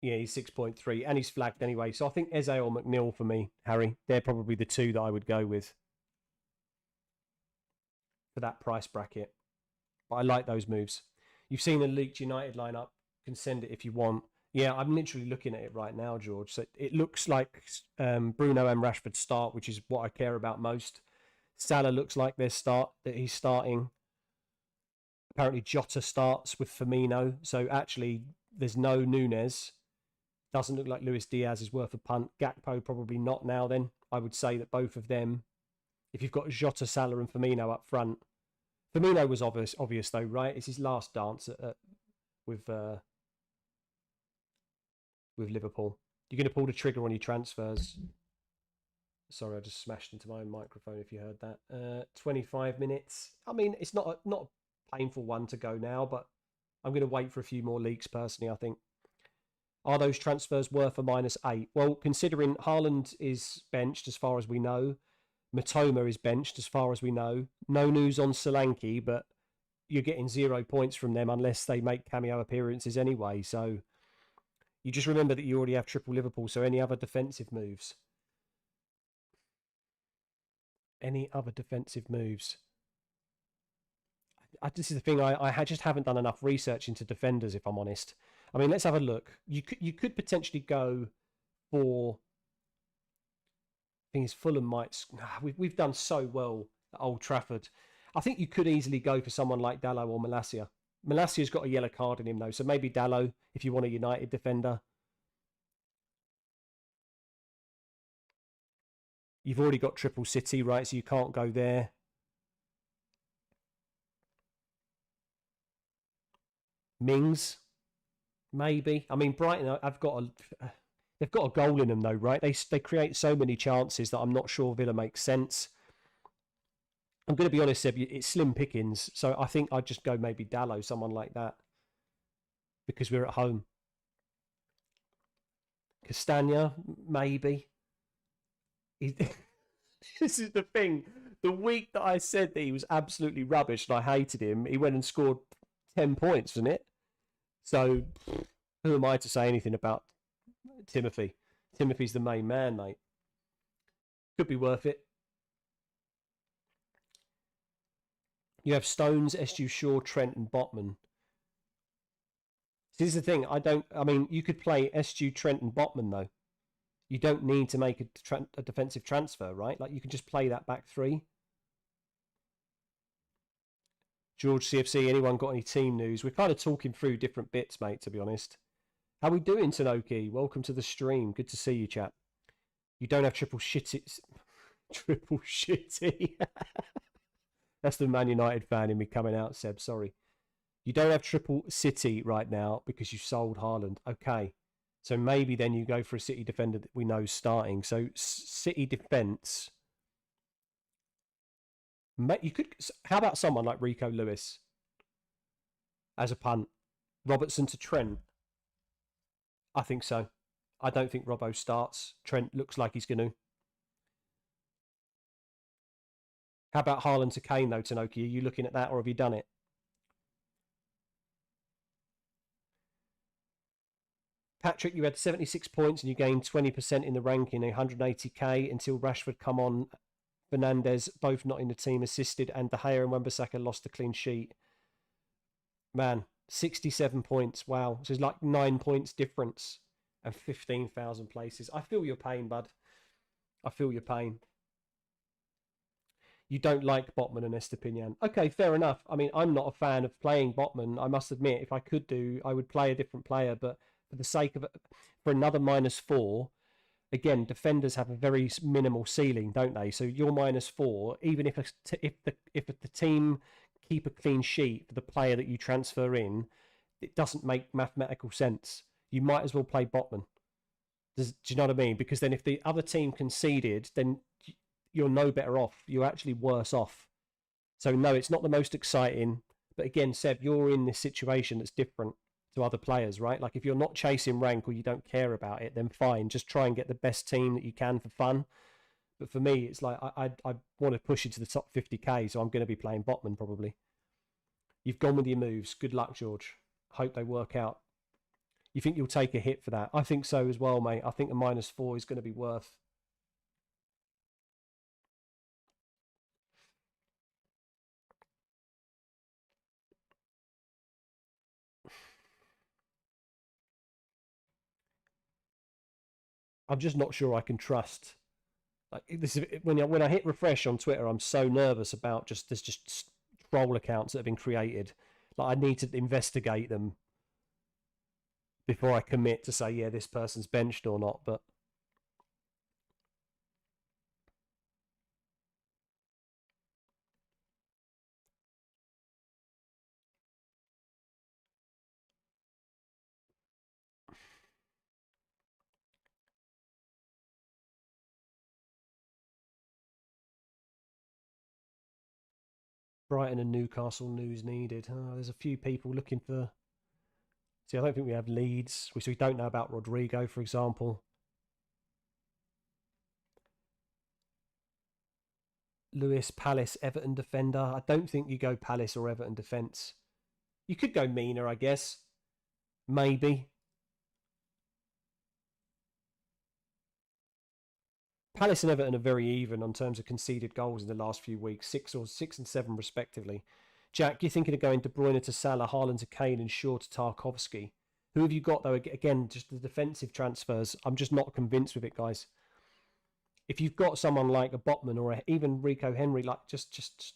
Speaker 1: Yeah, he's 6.3 and he's flagged anyway. So I think Eze or McNeil for me, Harry. They're probably the two that I would go with for that price bracket. But I like those moves. You've seen the leaked United lineup. Can send it if you want. Yeah, I'm literally looking at it right now, George. So it looks like Bruno and Rashford start, which is what I care about most. Salah looks like that he's starting. Apparently Jota starts with Firmino. So actually there's no Nunes. Doesn't look like Luis Diaz is worth a punt. Gakpo probably not now then. I would say that both of them, if you've got Jota, Salah and Firmino up front. Firmino was obvious though, right? It's his last dance with Liverpool. You're going to pull the trigger on your transfers. Sorry, I just smashed into my own microphone if you heard that. 25 minutes. I mean, it's not a painful one to go now, but I'm going to wait for a few more leaks personally, I think. Are those transfers worth a -8? Well, considering Haaland is benched as far as we know, Matoma is benched as far as we know. No news on Solanke, but you're getting 0 points from them unless they make cameo appearances anyway. So you just remember that you already have triple Liverpool. So any other defensive moves? Any other defensive moves? This is the thing. I just haven't done enough research into defenders, if I'm honest. I mean, let's have a look. You could potentially go for. Thing is, Fulham might. We've done so well at Old Trafford. I think you could easily go for someone like Dallo or Malacia. Malacia's got a yellow card in him though, so maybe Dallo if you want a United defender. You've already got Triple City, right? So you can't go there. Mings, maybe. I mean, Brighton they've got a goal in them though, right? They create so many chances that I'm not sure Villa makes sense. I'm going to be honest, Seb, it's slim pickings, so I think I'd just go maybe Dallo, someone like that, because we're at home. Castagna, maybe. This is the thing. The week that I said that he was absolutely rubbish and I hated him, he went and scored 10 points, wasn't it? So, who am I to say anything about Timothy? Timothy's the main man, mate. Could be worth it. You have Stones, SU Shaw, Trent, and Botman. This is the thing. I mean, you could play SU, Trent, and Botman, though. You don't need to make a defensive transfer, right? Like, you can just play that back three. George CFC, anyone got any team news? We're kind of talking through different bits, mate, to be honest. How we doing, Tanoki? Welcome to the stream. Good to see you, chap. You don't have triple shitty. Triple shitty. That's the Man United fan in me coming out, Seb. Sorry. You don't have triple City right now because you sold Haaland. Okay. So maybe then you go for a City defender that we know starting. So City defence. You could. How about someone like Rico Lewis as a punt? Robertson to Trent. I think so. I don't think Robbo starts. Trent looks like he's going to. How about Haaland to Kane though, Tanoki? Are you looking at that or have you done it? Patrick, you had 76 points and you gained 20% in the ranking, 180k until Rashford come on. Fernandez, both not in the team, assisted, and De Gea and Wan-Bissaka lost a clean sheet. Man, 67 points. Wow. So it's like 9 points difference and 15,000 places. I feel your pain, bud. I feel your pain. You don't like Botman and Estepinian. Okay, fair enough. I mean, I'm not a fan of playing Botman. I must admit, if I could do, I would play a different player. But for the sake of it, for another -4, again, defenders have a very minimal ceiling, don't they? So you're -4, even if if the team keep a clean sheet for the player that you transfer in, it doesn't make mathematical sense. You might as well play Botman. Do you know what I mean? Because then if the other team conceded, then you're no better off. You're actually worse off. So no, it's not the most exciting. But again, Seb, you're in this situation that's different to other players, right? Like if you're not chasing rank or you don't care about it, then fine. Just try and get the best team that you can for fun. But for me, it's like I want to push it to the top 50k, so I'm going to be playing Botman probably. You've gone with your moves. Good luck, George. Hope they work out. You think you'll take a hit for that? I think so as well, mate. I think a -4 is going to be worth. I'm just not sure I can trust. Like this is when I hit refresh on Twitter, I'm so nervous about there's just troll accounts that have been created. Like I need to investigate them before I commit to say, yeah, this person's benched or not. But Brighton and Newcastle news needed. Oh, there's a few people looking for. See, I don't think we have leads, which we don't know about Rodrigo, for example. Lewis, Palace, Everton defender. I don't think you go Palace or Everton defence. You could go Mina, I guess. Maybe. Palace and Everton are very even on terms of conceded goals in the last few weeks, 6 and 7 respectively. Jack, you're thinking of going De Bruyne to Salah, Haaland to Kane, and Shaw to Tarkovsky. Who have you got though? Again, just the defensive transfers. I'm just not convinced with it, guys. If you've got someone like a Botman or even Rico Henry, like just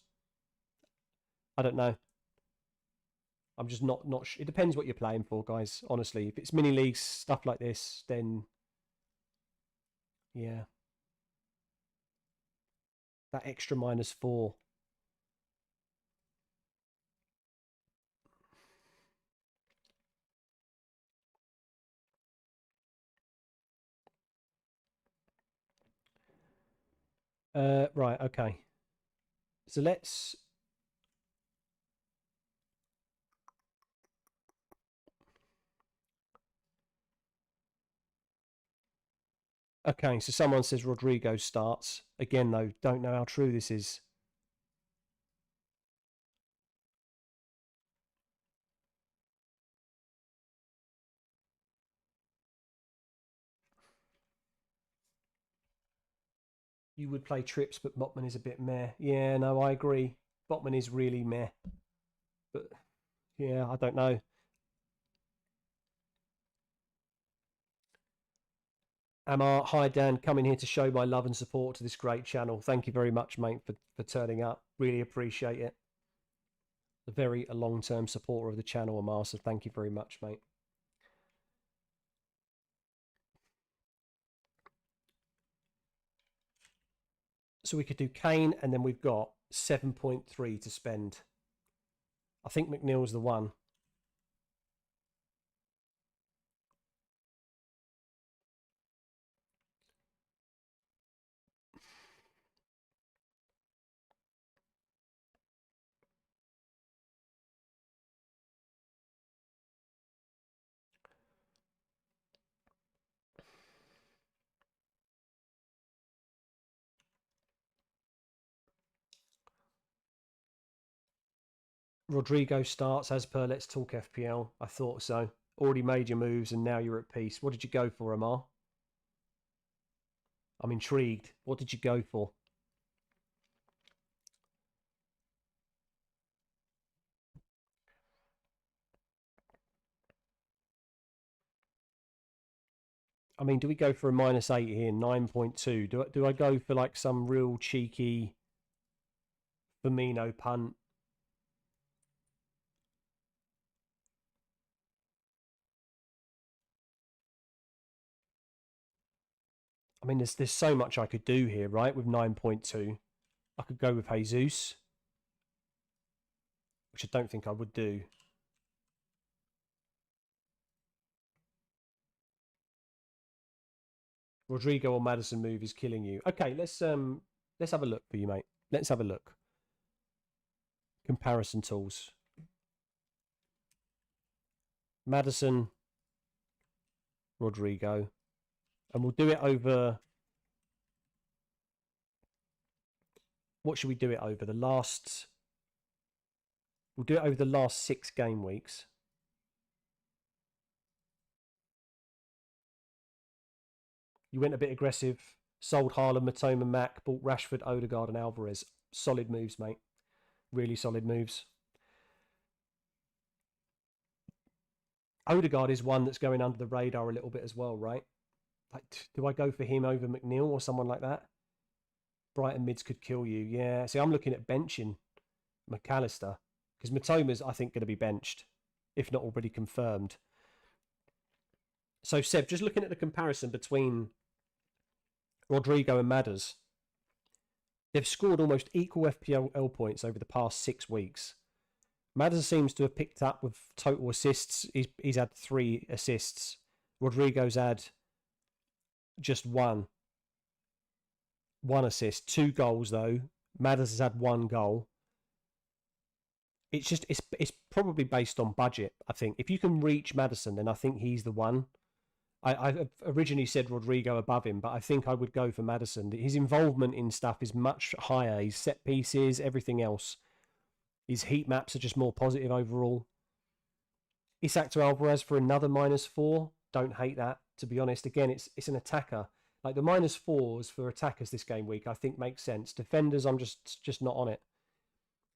Speaker 1: I don't know. I'm just not. It depends what you're playing for, guys. Honestly, if it's mini leagues stuff like this, then yeah, that extra -4. Right, okay. So let's. Okay, so someone says Rodrigo starts. Again, though, don't know how true this is. You would play Trips, but Botman is a bit meh. Yeah, no, I agree. Botman is really meh. But yeah, I don't know. Amar, hi Dan, coming here to show my love and support to this great channel. Thank you very much, mate, for turning up. Really appreciate it. A long-term supporter of the channel, Amar, so thank you very much, mate. So we could do Kane, and then we've got 7.3 to spend. I think McNeil's the one. Rodrigo starts as per Let's Talk FPL. I thought so. Already made your moves and now you're at peace. What did you go for, Amar? I'm intrigued. What did you go for? I mean, do we go for a -8 here? 9.2. Do I go for like some real cheeky Firmino punt. I mean, there's so much I could do here, right? With 9.2, I could go with Jesus, which I don't think I would do. Rodrigo or Maddison move is killing you. Okay, let's have a look for you, mate. Let's have a look. Comparison tools. Maddison, Rodrigo, and we'll do it over. What should we do it over? We'll do it over the last 6 game weeks. You went a bit aggressive. Sold Haaland, Matoma, Mac, bought Rashford, Odegaard, and Alvarez. Solid moves, mate. Really solid moves. Odegaard is one that's going under the radar a little bit as well, right? Like, do I go for him over McNeil or someone like that? Brighton mids could kill you. Yeah. See, I'm looking at benching McAllister because Matoma's, I think, going to be benched, if not already confirmed. So, Seb, just looking at the comparison between Rodrigo and Madders, they've scored almost equal FPL points over the past 6 weeks. Madders seems to have picked up with total assists. He's had 3 assists. Rodrigo's had just one assist, 2 goals though. Madders has had 1 goal. It's just it's probably based on budget. I think if you can reach Maddison, then I think he's the one. I originally said Rodrigo above him, but I think I would go for Maddison. His involvement in stuff is much higher. His set pieces, everything else. His heat maps are just more positive overall. Isak to Alvarez for another -4. Don't hate that, to be honest. Again, it's an attacker. Like the -4s for attackers this game week, I think makes sense. Defenders, I'm just not on it.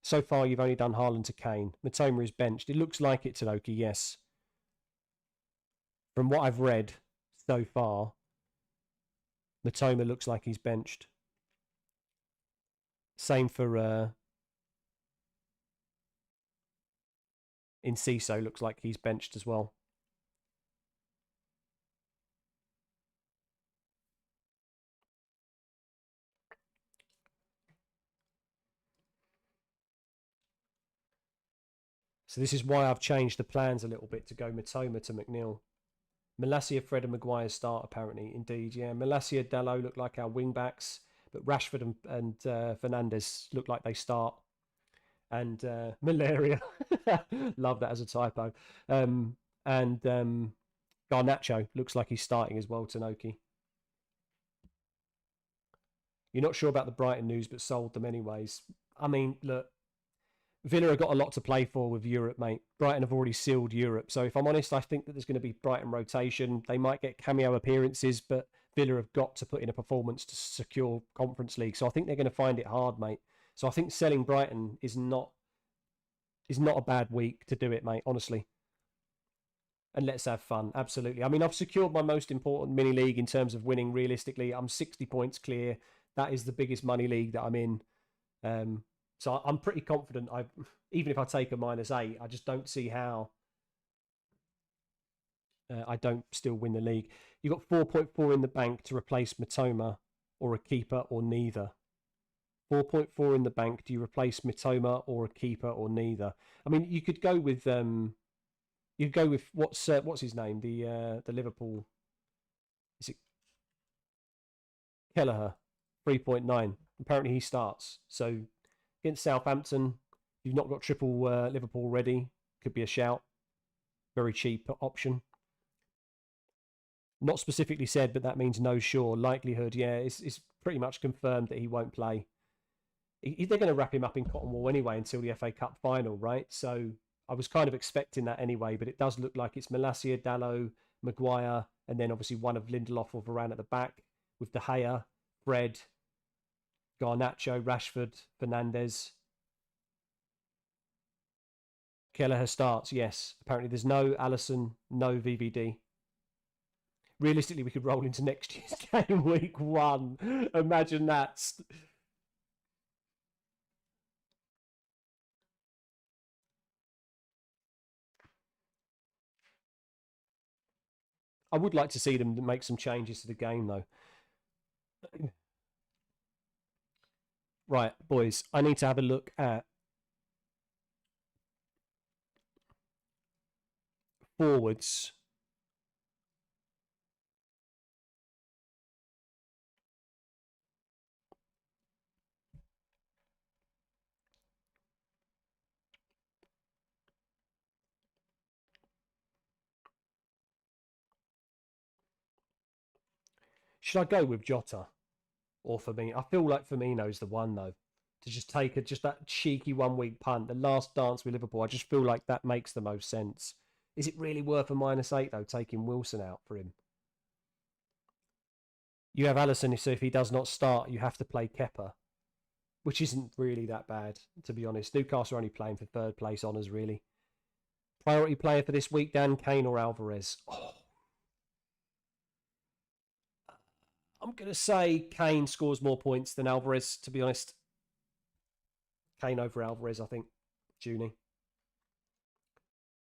Speaker 1: So far, you've only done Haaland to Kane. Matoma is benched. It looks like it, Tanoki, yes. From what I've read so far, Matoma looks like he's benched. Same for Enciso, looks like he's benched as well. So this is why I've changed the plans a little bit to go Matoma to McNeil. Malacia, Fred and Maguire start apparently. Indeed, yeah. Malacia, Dalot look like our wing backs, but Rashford and Fernandes look like they start. And malaria, love that as a typo. And Garnacho looks like he's starting as well. Tanoki. You're not sure about the Brighton news, but sold them anyways. I mean, look, Villa have got a lot to play for with Europe, mate. Brighton have already sealed Europe. So if I'm honest, I think that there's going to be Brighton rotation. They might get cameo appearances, but Villa have got to put in a performance to secure Conference League. So I think they're going to find it hard, mate. So I think selling Brighton is not a bad week to do it, mate, honestly. And let's have fun. Absolutely. I mean, I've secured my most important mini league in terms of winning realistically. I'm 60 points clear. That is the biggest money league that I'm in. So I'm pretty confident. Even if I take a -8, I just don't see how I don't still win the league. You've got 4.4 in the bank to replace Matoma or a keeper or neither. 4.4 in the bank. Do you replace Matoma or a keeper or neither? I mean, you could go with what's his name? The Liverpool. Is it Kelleher? 3.9. Apparently he starts. So against Southampton, you've not got triple Liverpool ready. Could be a shout. Very cheap option. Not specifically said, but that means no sure. Likelihood, yeah, it's pretty much confirmed that he won't play. They're going to wrap him up in cotton wool anyway until the FA Cup final, right? So I was kind of expecting that anyway, but it does look like it's Malacia, Dalot, Maguire, and then obviously one of Lindelof or Varane at the back with De Gea, Fred, Garnacho, Rashford, Fernandes. Kelleher starts, yes. Apparently there's no Alisson, no VVD. Realistically, we could roll into next year's game week 1. Imagine that. I would like to see them make some changes to the game, though. Right, boys, I need to have a look at forwards. Should I go with Jota or Firmino? I feel like Firmino's the one, though, to just take just that cheeky 1 week punt. The last dance with Liverpool, I just feel like that makes the most sense. Is it really worth a -8, though, taking Wilson out for him? You have Alisson, so if he does not start, you have to play Kepa, which isn't really that bad, to be honest. Newcastle are only playing for third place honours, really. Priority player for this week, Dan, Kane or Alvarez? Oh, I'm going to say Kane scores more points than Alvarez, to be honest. Kane over Alvarez, I think. Junie.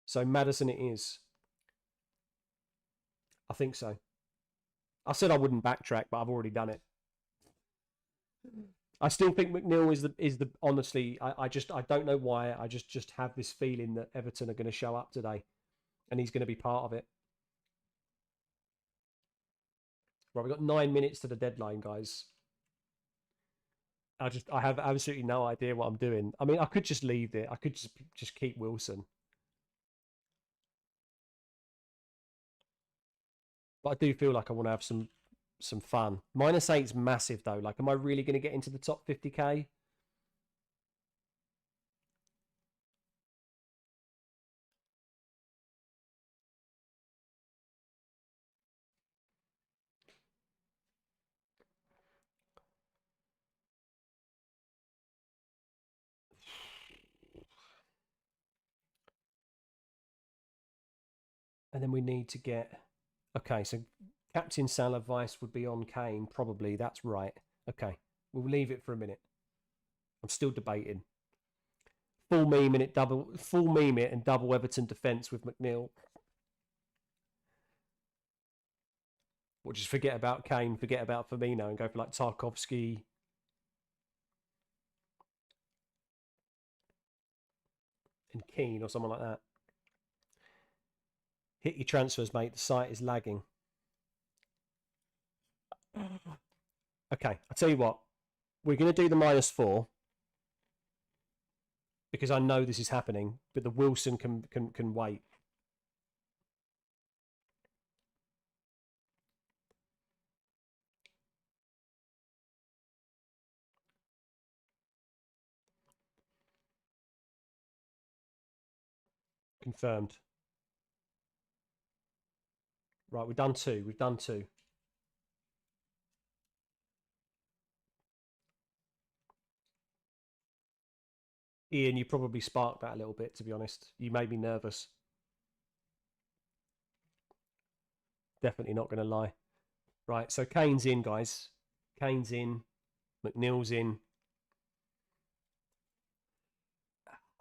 Speaker 1: So Maddison it is. I think so. I said I wouldn't backtrack, but I've already done it. I still think McNeil is the honestly, I don't know why. I just have this feeling that Everton are going to show up today and he's going to be part of it. Right, we've got 9 minutes to the deadline, guys. I have absolutely no idea what I'm doing. I mean, I could just leave it. I could just keep Wilson. But I do feel like I want to have some fun. -8's massive though. Like, am I really going to get into the top 50k? And then we need to get... Okay, so Captain Salah Vice would be on Kane, probably. That's right. Okay, we'll leave it for a minute. I'm still debating. Full meme it and double Everton defence with McNeil. Or just forget about Kane, forget about Firmino and go for like Tarkovsky and Keane or someone like that. Hit your transfers, mate. The site is lagging. Okay, I'll tell you what. We're going to do the -4 because I know this is happening, but the Wilson can wait. Confirmed. Right, we've done two. We've done two. Ian, you probably sparked that a little bit, to be honest. You made me nervous. Definitely not going to lie. Right, so Kane's in, guys. Kane's in. McNeil's in.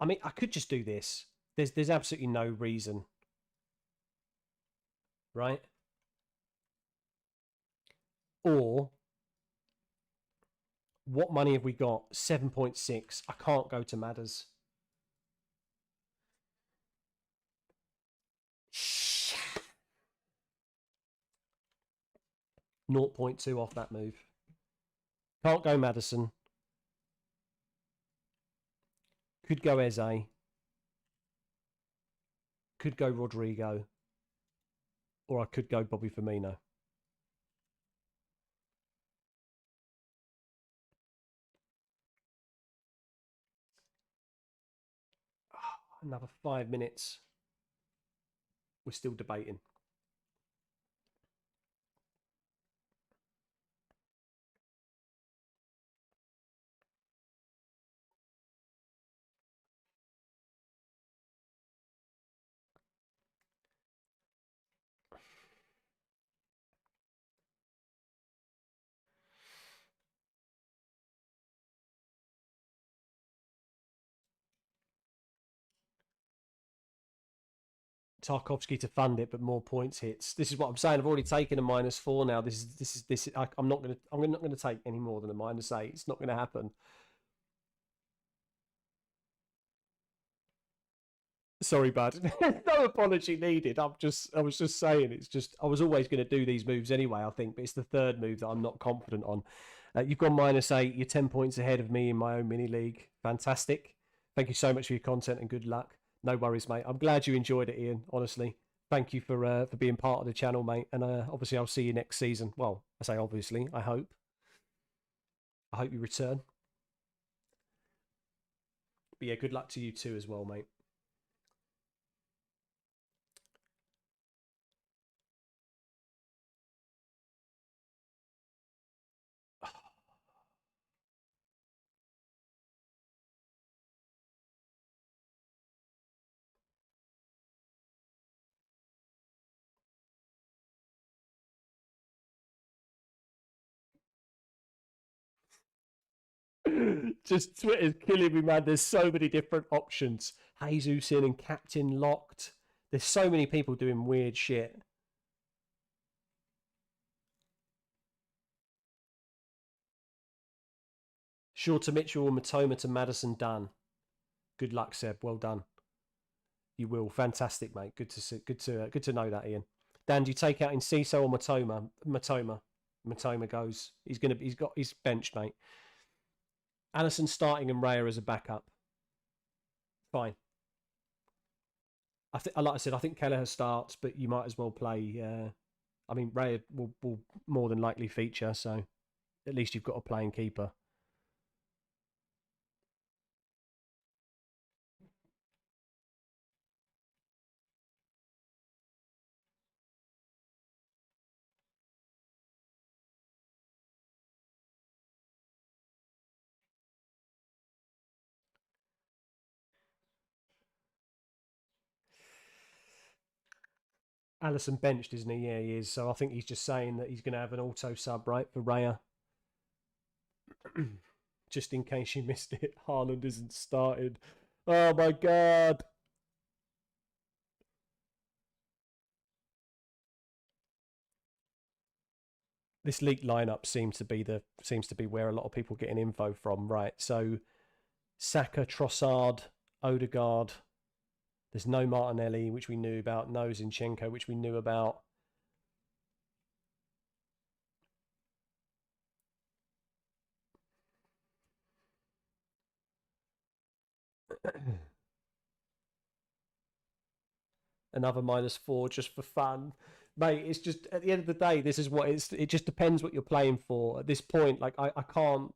Speaker 1: I mean, I could just do this. There's absolutely no reason. Right? Or, what money have we got? 7.6. I can't go to Madders. 0.2 off that move. Can't go Maddison. Could go Eze. Could go Rodrigo. Or I could go Bobby Firmino. Another 5 minutes. We're still debating. Tarkovsky to fund it, but more points hits. This is what I'm saying. I've already taken a -4 now. I'm not gonna take any more than a -8. It's not gonna happen. Sorry, bud. No apology needed. I was just saying. It's just I was always going to do these moves anyway. I think, but it's the third move that I'm not confident on. You've gone -8. You're 10 points ahead of me in my own mini league. Fantastic. Thank you so much for your content and good luck. No worries, mate. I'm glad you enjoyed it, Ian. Honestly, thank you for being part of the channel, mate. And obviously, I'll see you next season. Well, I say obviously. I hope. I hope you return. But yeah, good luck to you too as well, mate. Just Twitter's killing me, man. There's so many different options. Jesus in and Captain Locked. There's so many people doing weird shit. Sure to Mitchell or Matoma to Madison done. Good luck, Seb. Well done. You will. Fantastic, mate. Good to see. Good to know that, Ian. Dan, do you take out in Ciso or Matoma? Matoma goes. He's benched, mate. Allison starting and Raya as a backup. Fine. Like I said, I think Kelleher starts, but you might as well play. I mean, Raya will more than likely feature, so at least you've got a playing keeper. Allison benched, isn't he? Yeah, he is. So I think he's just saying that he's going to have an auto sub, right, for Raya. Just in case you missed it, Haaland isn't started. Oh my god. This league lineup seems to be where a lot of people getting info from, right? So Saka, Trossard, Odegaard. There's no Martinelli, which we knew about. No Zinchenko, which we knew about. Another -4 just for fun, mate. It's just at the end of the day, this is what it's. It just depends what you're playing for at this point. Like I can't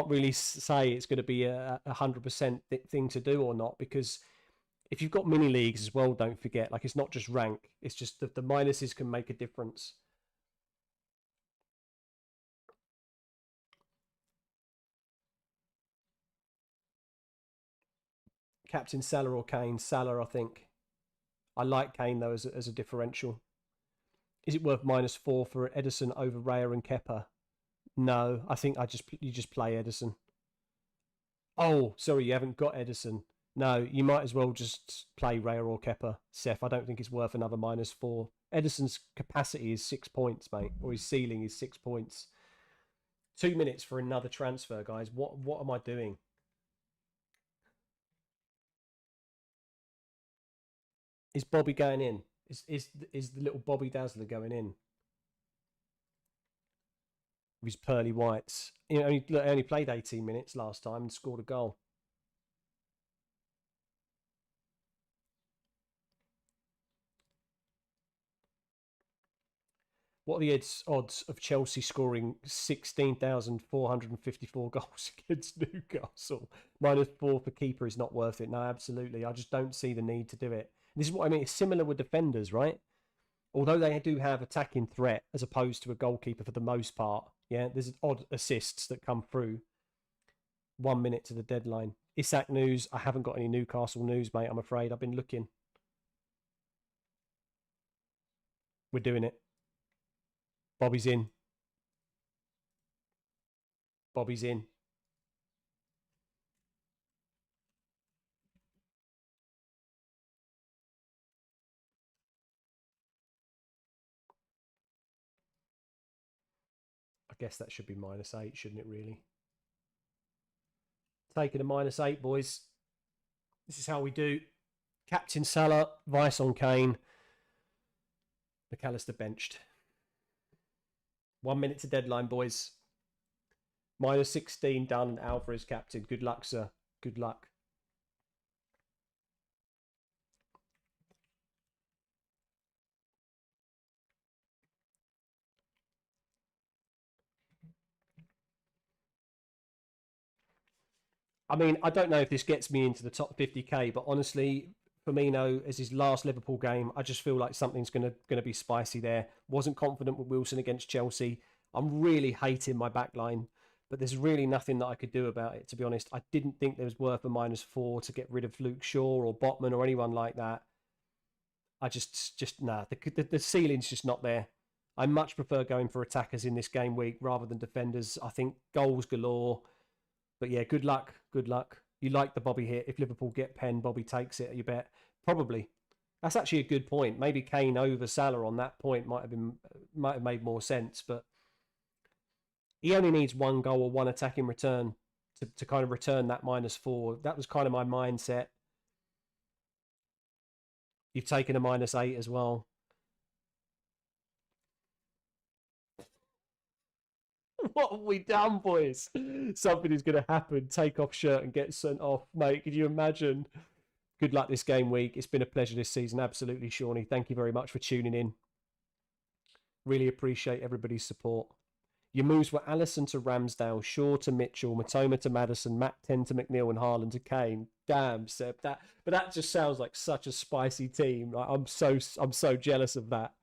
Speaker 1: really say it's going to be a 100% thing to do or not, because if you've got mini leagues as well, don't forget, like it's not just rank. It's just that the minuses can make a difference. Captain Salah or Kane? Salah, I think. I like Kane though as a differential. Is it worth -4 for Edison over Raya and Kepper? No, I think you just play Edison. Oh, sorry, you haven't got Edison. No, you might as well just play Raya or Kepper. Seth, I don't think it's worth another -4. Edison's capacity is 6 points, mate, or his ceiling is 6 points. 2 minutes for another transfer, guys. What am I doing? Is Bobby going in? Is the little Bobby Dazzler going in? With his pearly whites. You know, only played 18 minutes last time and scored a goal. What are the odds of Chelsea scoring 16,454 goals against Newcastle? -4 for keeper is not worth it. No, absolutely. I just don't see the need to do it. This is what I mean. It's similar with defenders, right? Although they do have attacking threat as opposed to a goalkeeper for the most part. Yeah, there's odd assists that come through. 1 minute to the deadline. Isak news. I haven't got any Newcastle news, mate. I'm afraid. I've been looking. We're doing it. Bobby's in. Bobby's in. I guess that should be -8, shouldn't it, really? Taking a -8, boys. This is how we do. Captain Salah, Vice on Kane. McAllister benched. 1 minute to deadline, boys. -16 done and Alvarez captain. Good luck, sir. Good luck. I mean, I don't know if this gets me into the top 50k, but honestly, Firmino as his last Liverpool game, I just feel like something's gonna be spicy there. Wasn't confident with Wilson against Chelsea. I'm really hating my backline, but there's really nothing that I could do about it, to be honest. I didn't think there was worth a -4 to get rid of Luke Shaw or Botman or anyone like that. I just nah. The ceiling's just not there. I much prefer going for attackers in this game week rather than defenders. I think goals galore. But yeah, good luck. Good luck. You like the Bobby hit. If Liverpool get pen, Bobby takes it, you bet. Probably. That's actually a good point. Maybe Kane over Salah on that point might have made more sense, but he only needs one goal or one attacking return to kind of return that -4. That was kind of my mindset. You've taken a -8 as well. What have we done, boys? Something is going to happen. Take off shirt and get sent off, mate. Could you imagine? Good luck this game week. It's been a pleasure this season. Absolutely, Shawnee. Thank you very much for tuning in. Really appreciate everybody's support. Your moves were Allison to Ramsdale, Shaw to Mitchell, Matoma to Madison, Matt 10 to McNeil, and Haaland to Kane. Damn, Seb. That just sounds like such a spicy team. Like, I'm so jealous of that.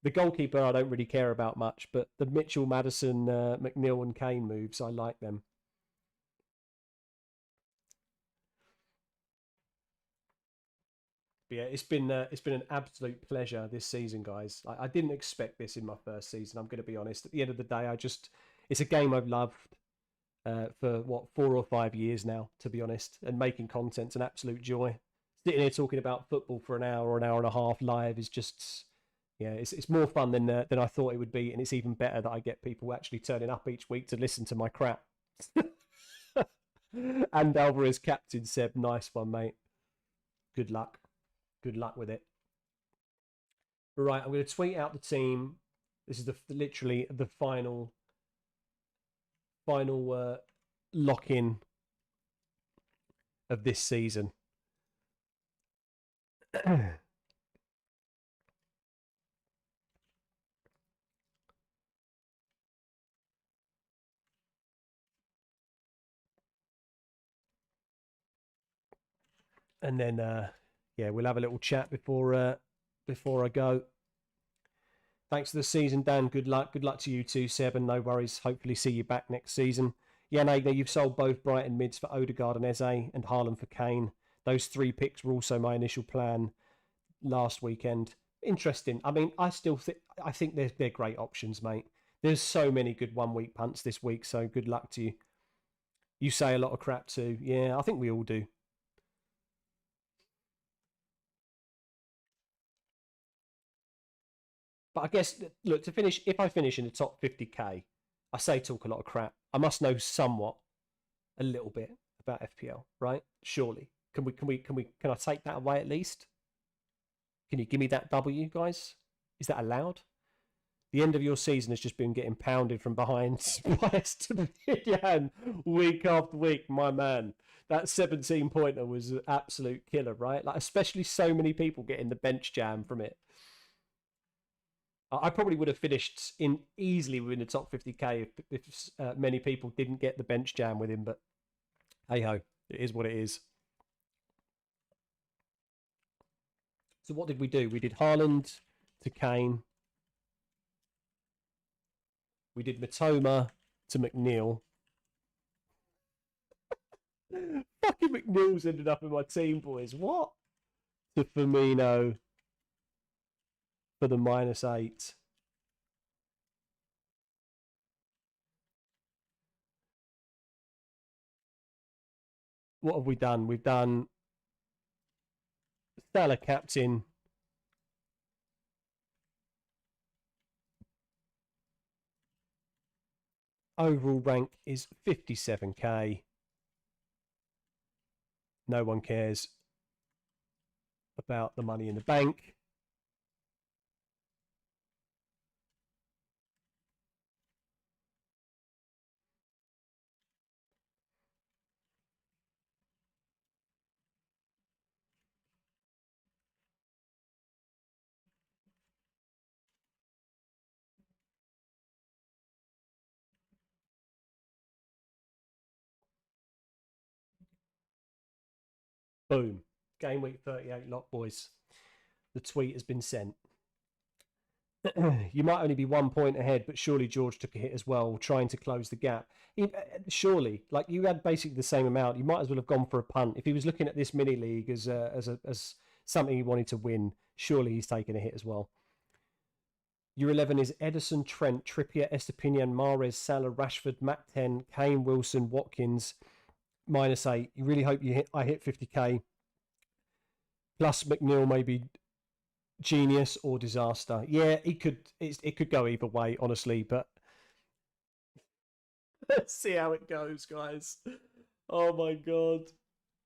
Speaker 1: The goalkeeper I don't really care about much, but the Mitchell, Madison, McNeil, and Kane moves, I like them. But yeah, it's been an absolute pleasure this season, guys. I didn't expect this in my first season. I'm going to be honest. At the end of the day, it's a game I've loved for what 4 or 5 years now, to be honest. And making content's an absolute joy. Sitting here talking about football for an hour or an hour and a half live is just yeah, it's more fun than I thought it would be, and it's even better that I get people actually turning up each week to listen to my crap. And Alvarez captain Seb, nice one, mate. Good luck. Good luck with it. Right, I'm going to tweet out the team. This is literally the final lock in of this season. And then yeah, we'll have a little chat before I go. Thanks for the season, Dan. Good luck. Good luck to you too, Seb, and no worries. Hopefully see you back next season. Yeah, Nagler, you've sold both Brighton mids for Odegaard and Eze and Haaland for Kane. Those 3 picks were also my initial plan last weekend. Interesting. I mean, I think they're great options, mate. There's so many good 1 week punts this week, so good luck to you. You say a lot of crap too. Yeah, I think we all do. But I guess, look, to finish, if I finish in the top 50k, I say talk a lot of crap. I must know somewhat, a little bit about FPL, right? Surely. Can I take that away at least? Can you give me that W, guys? Is that allowed? The end of your season has just been getting pounded from behind by Esteban week after week, my man. That 17-pointer was an absolute killer, right? Like, especially so many people getting the bench jam from it. I probably would have finished in easily within the top 50k if many people didn't get the bench jam with him. But hey ho, it is what it is. So what did we do? We did Haaland to Kane. We did Matoma to McNeil. Fucking McNeil's ended up in my team, boys. What? To Firmino for the -8. What have we done? We've done Salah captain. Overall rank is 57k. No one cares about the money in the bank. Boom. Game week 38 lot, boys. The tweet has been sent. You might only be 1 point ahead, but surely George took a hit as well, trying to close the gap. Surely, like you had basically the same amount. You might as well have gone for a punt. If he was looking at this mini league as something he wanted to win, surely he's taken a hit as well. Your 11 is Edison, Trent, Trippier, Estepinian, Mahrez, Salah, Rashford, Matt 10, Kane, Wilson, Watkins, -8. You really hope I hit 50k. Plus McNeil maybe genius or disaster. Yeah, it could go either way, honestly, but let's see how it goes, guys. Oh my god.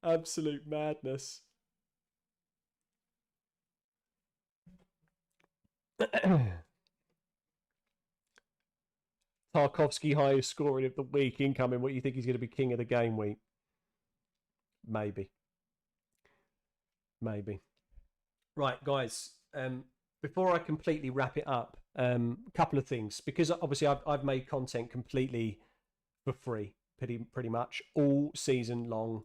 Speaker 1: Absolute madness. Tarkovsky highest scoring of the week incoming. What do you think he's going to be king of the game week? Maybe. Maybe. Right, guys. Before I completely wrap it up, a couple of things, because obviously I've made content completely for free, pretty much all season long.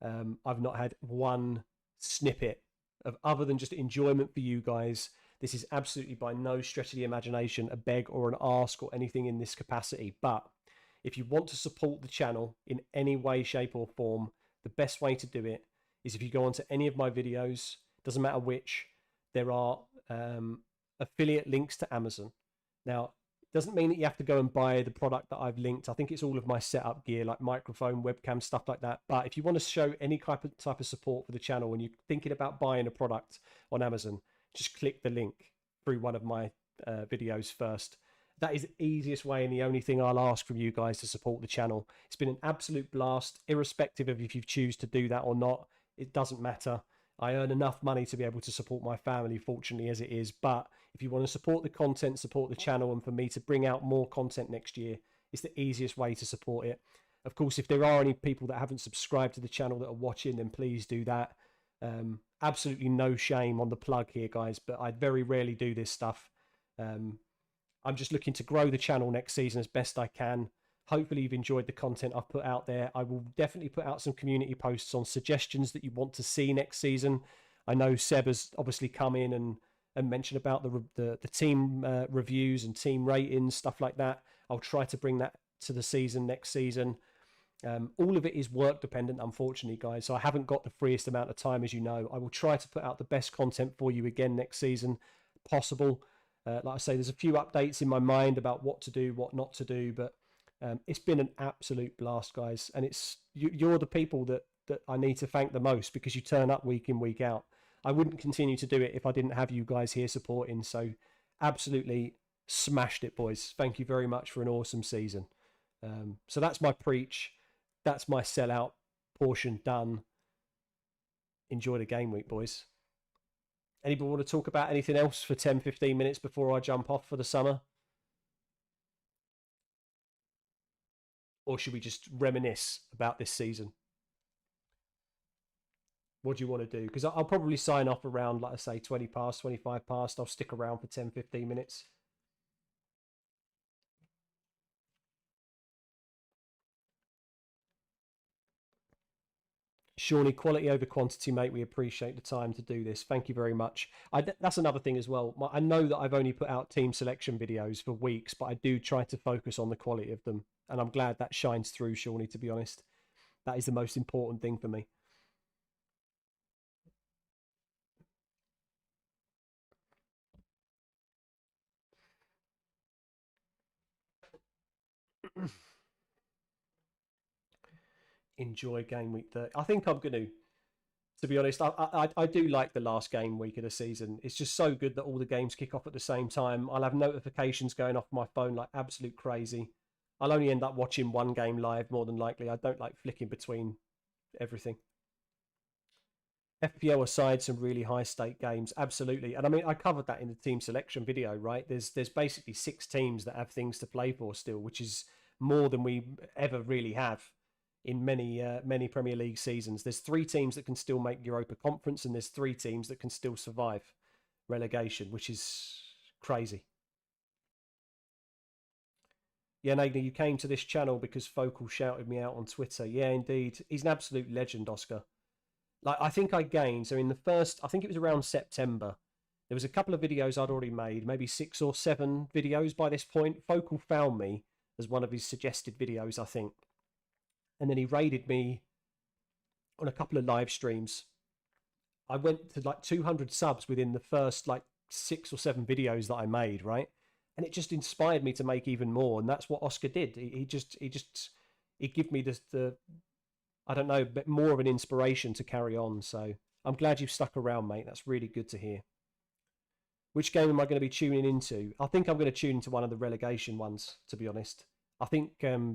Speaker 1: I've not had one snippet of other than just enjoyment for you guys. This is absolutely by no stretch of the imagination a beg or an ask or anything in this capacity. But if you want to support the channel in any way, shape, or form, the best way to do it is if you go onto any of my videos, doesn't matter which, there are affiliate links to Amazon. Now, it doesn't mean that you have to go and buy the product that I've linked. I think it's all of my setup gear, like microphone, webcam, stuff like that. But if you want to show any type of support for the channel when you're thinking about buying a product on Amazon, just click the link through one of my videos first. That is the easiest way and the only thing I'll ask from you guys to support the channel. It's been an absolute blast, irrespective of if you choose to do that or not. It doesn't matter. I earn enough money to be able to support my family, fortunately, as it is. But if you want to support the content, support the channel, and for me to bring out more content next year, it's the easiest way to support it. Of course, if there are any people that haven't subscribed to the channel that are watching, then please do that. Absolutely no shame on the plug here, guys, but I very rarely do this stuff. I'm just looking to grow the channel next season as best I can. Hopefully you've enjoyed the content I've put out there. I will definitely put out some community posts on suggestions that you want to see next season. I know Seb has obviously come in and mentioned about the team reviews and team ratings, stuff like that. I'll try to bring that to the season next season. All of it is work dependent, unfortunately, guys. So I haven't got the freest amount of time, as you know. I will try to put out the best content for you again next season possible. Like I say, there's a few updates in my mind about what to do, what not to do, but it's been an absolute blast, guys. And you're the people that I need to thank the most, because you turn up week in, week out. I wouldn't continue to do it if I didn't have you guys here supporting. So absolutely smashed it, boys. Thank you very much for an awesome season. So that's my preach. That's my sellout portion done. Enjoy the game week, boys. Anybody want to talk about anything else for 10, 15 minutes before I jump off for the summer? Or should we just reminisce about this season? What do you want to do? Because I'll probably sign off around, like I say, 20 past, 25 past. I'll stick around for 10, 15 minutes. Surely quality over quantity, mate. We appreciate the time to do this. Thank you very much. That's another thing as well. I know that I've only put out team selection videos for weeks, but I do try to focus on the quality of them. And I'm glad that shines through, Shawnee, to be honest. That is the most important thing for me. Enjoy game week 30. I think I'm going to be honest. I do like the last game week of the season. It's just so good that all the games kick off at the same time. I'll have notifications going off my phone like absolute crazy. I'll only end up watching one game live more than likely. I don't like flicking between everything. FPL aside, some really high stake games, absolutely. And I mean, I covered that in the team selection video, right? There's basically 6 teams that have things to play for still, which is more than we ever really have in many Premier League seasons. There's 3 teams that can still make Europa Conference, and there's 3 teams that can still survive relegation, which is crazy. Yeah, Nagler, you came to this channel because Focal shouted me out on Twitter. Yeah, indeed. He's an absolute legend, Oscar. Like, I think I gained, so in the first, I think it was around September, there was a couple of videos I'd already made, maybe 6 or 7 videos by this point. Focal found me as one of his suggested videos, I think. And then he raided me on a couple of live streams. I went to like 200 subs within the first like 6 or 7 videos that I made, right? And it just inspired me to make even more. And that's what Oscar did. He gave me the I don't know, but more of an inspiration to carry on. So I'm glad you've stuck around, mate. That's really good to hear. Which game am I going to be tuning into? I think I'm going to tune into one of the relegation ones, to be honest. I think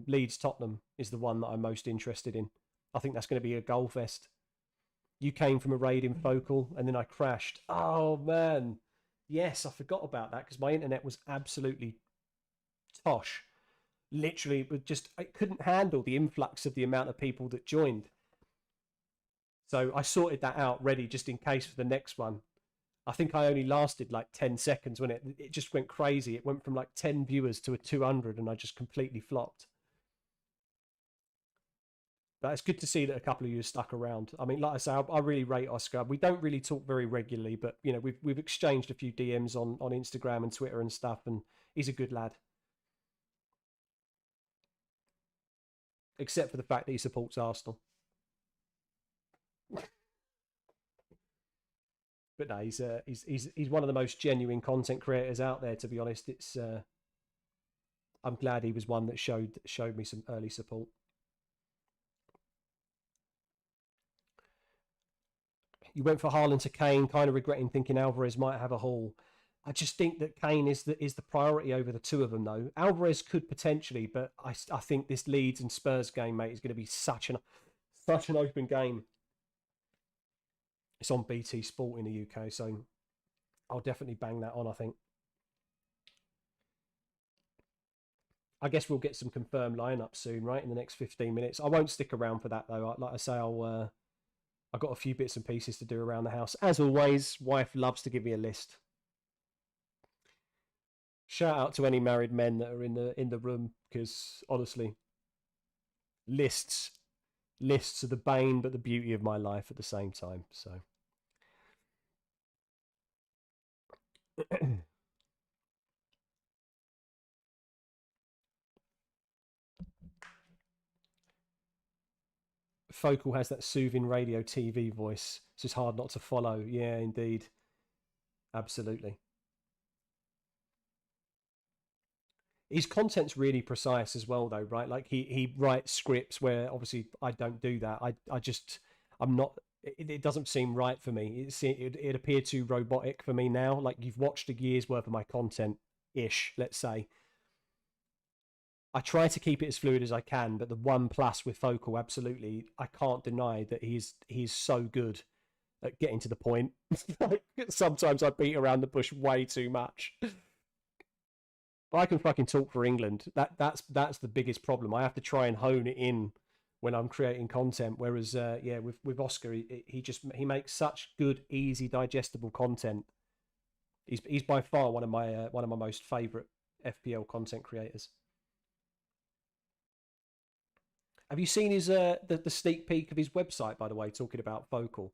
Speaker 1: Leeds Tottenham is the one that I'm most interested in. I think that's going to be a goal fest. You came from a raid in Focal, and then I crashed. Oh, man. Yes, I forgot about that because my internet was absolutely tosh. Literally, it couldn't handle the influx of the amount of people that joined. So I sorted that out ready just in case for the next one. I think I only lasted like 10 seconds when it just went crazy. It went from like 10 viewers to a 200 and I just completely flopped. But it's good to see that a couple of you stuck around. I mean, like I say, I really rate Oscar. We don't really talk very regularly, but you know, we've exchanged a few DMs on Instagram and Twitter and stuff, and he's a good lad. Except for the fact that he supports Arsenal. But no, he's one of the most genuine content creators out there. To be honest, I'm glad he was one that showed me some early support. You went for Haaland to Kane, kind of regretting thinking Alvarez might have a haul. I just think that Kane is the priority over the two of them, though. Alvarez could potentially, but I think this Leeds and Spurs game, mate, is going to be such an open game. It's on BT Sport in the UK, so I'll definitely bang that on, I think. I guess we'll get some confirmed lineups soon, right? In the next 15 minutes. I won't stick around for that, though. Like I say, I've got a few bits and pieces to do around the house. As always, wife loves to give me a list. Shout out to any married men that are in the room, because honestly, lists are the bane but the beauty of my life at the same time. So Focal has that soothing radio TV voice. It's just hard not to follow. Yeah, indeed. Absolutely. His content's really precise as well, though, right? Like he writes scripts where obviously I don't do that. I'm not. It doesn't seem right for me. It appeared too robotic for me now. Like you've watched a year's worth of my content ish, let's say. I try to keep it as fluid as I can, but the one plus with Focal, absolutely, I can't deny that he's so good at getting to the point. Like, sometimes I beat around the bush way too much. But I can fucking talk for England. That's the biggest problem. I have to try and hone it in when I'm creating content. Whereas, yeah, with Oscar, he makes such good, easy, digestible content. He's by far one of my most favourite FPL content creators. Have you seen his the sneak peek of his website, by the way, talking about Focal?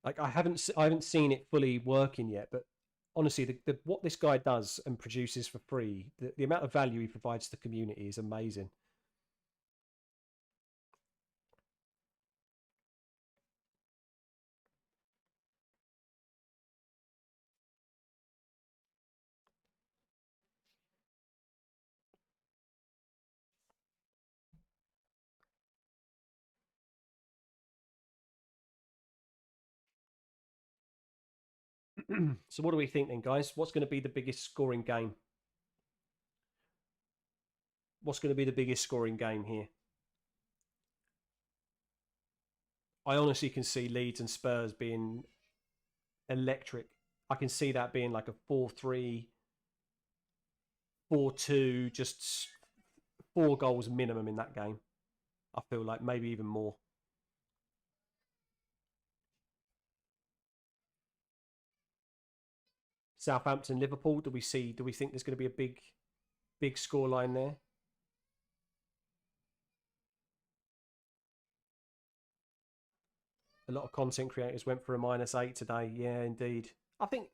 Speaker 1: Like I haven't seen it fully working yet, but honestly, what this guy does and produces for free, the amount of value he provides to the community is amazing. So what do we think then, guys? What's going to be the biggest scoring game? What's going to be the biggest scoring game here? I honestly can see Leeds and Spurs being electric. I can see that being like a 4-3, 4-2, just 4 goals minimum in that game. I feel like maybe even more. Southampton, Liverpool. Do we see? Do we think there's going to be a big scoreline there? A lot of content creators went for a -8 today. Yeah, indeed. I think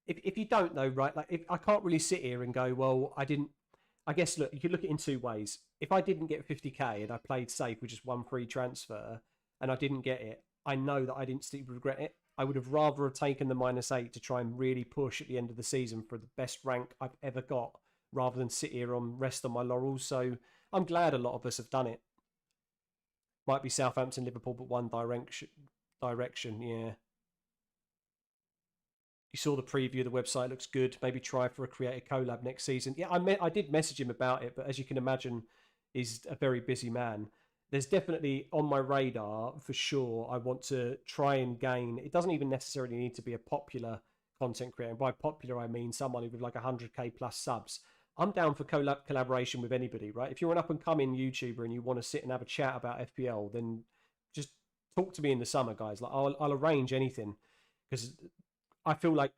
Speaker 1: if you don't know, right, like if I can't really sit here and go, well, I didn't. I guess look, you could look at it in two ways. If I didn't get 50k and I played safe with just one free transfer and I didn't get it, I know that I didn't still regret it. I would have rather have taken the -8 to try and really push at the end of the season for the best rank I've ever got, rather than sit here on rest on my laurels. So I'm glad a lot of us have done it. Might be Southampton, Liverpool, but one direction. Direction, yeah. You saw the preview. The website looks good. Maybe try for a creator collab next season. Yeah, I did message him about it, but as you can imagine, he's a very busy man. There's definitely on my radar for sure. I want to try and gain. It doesn't even necessarily need to be a popular content creator. And by popular, I mean someone with like 100k plus subs. I'm down for collaboration with anybody, right? If you're an up and coming YouTuber and you want to sit and have a chat about FPL, then just talk to me in the summer, guys. Like I'll arrange anything because I feel like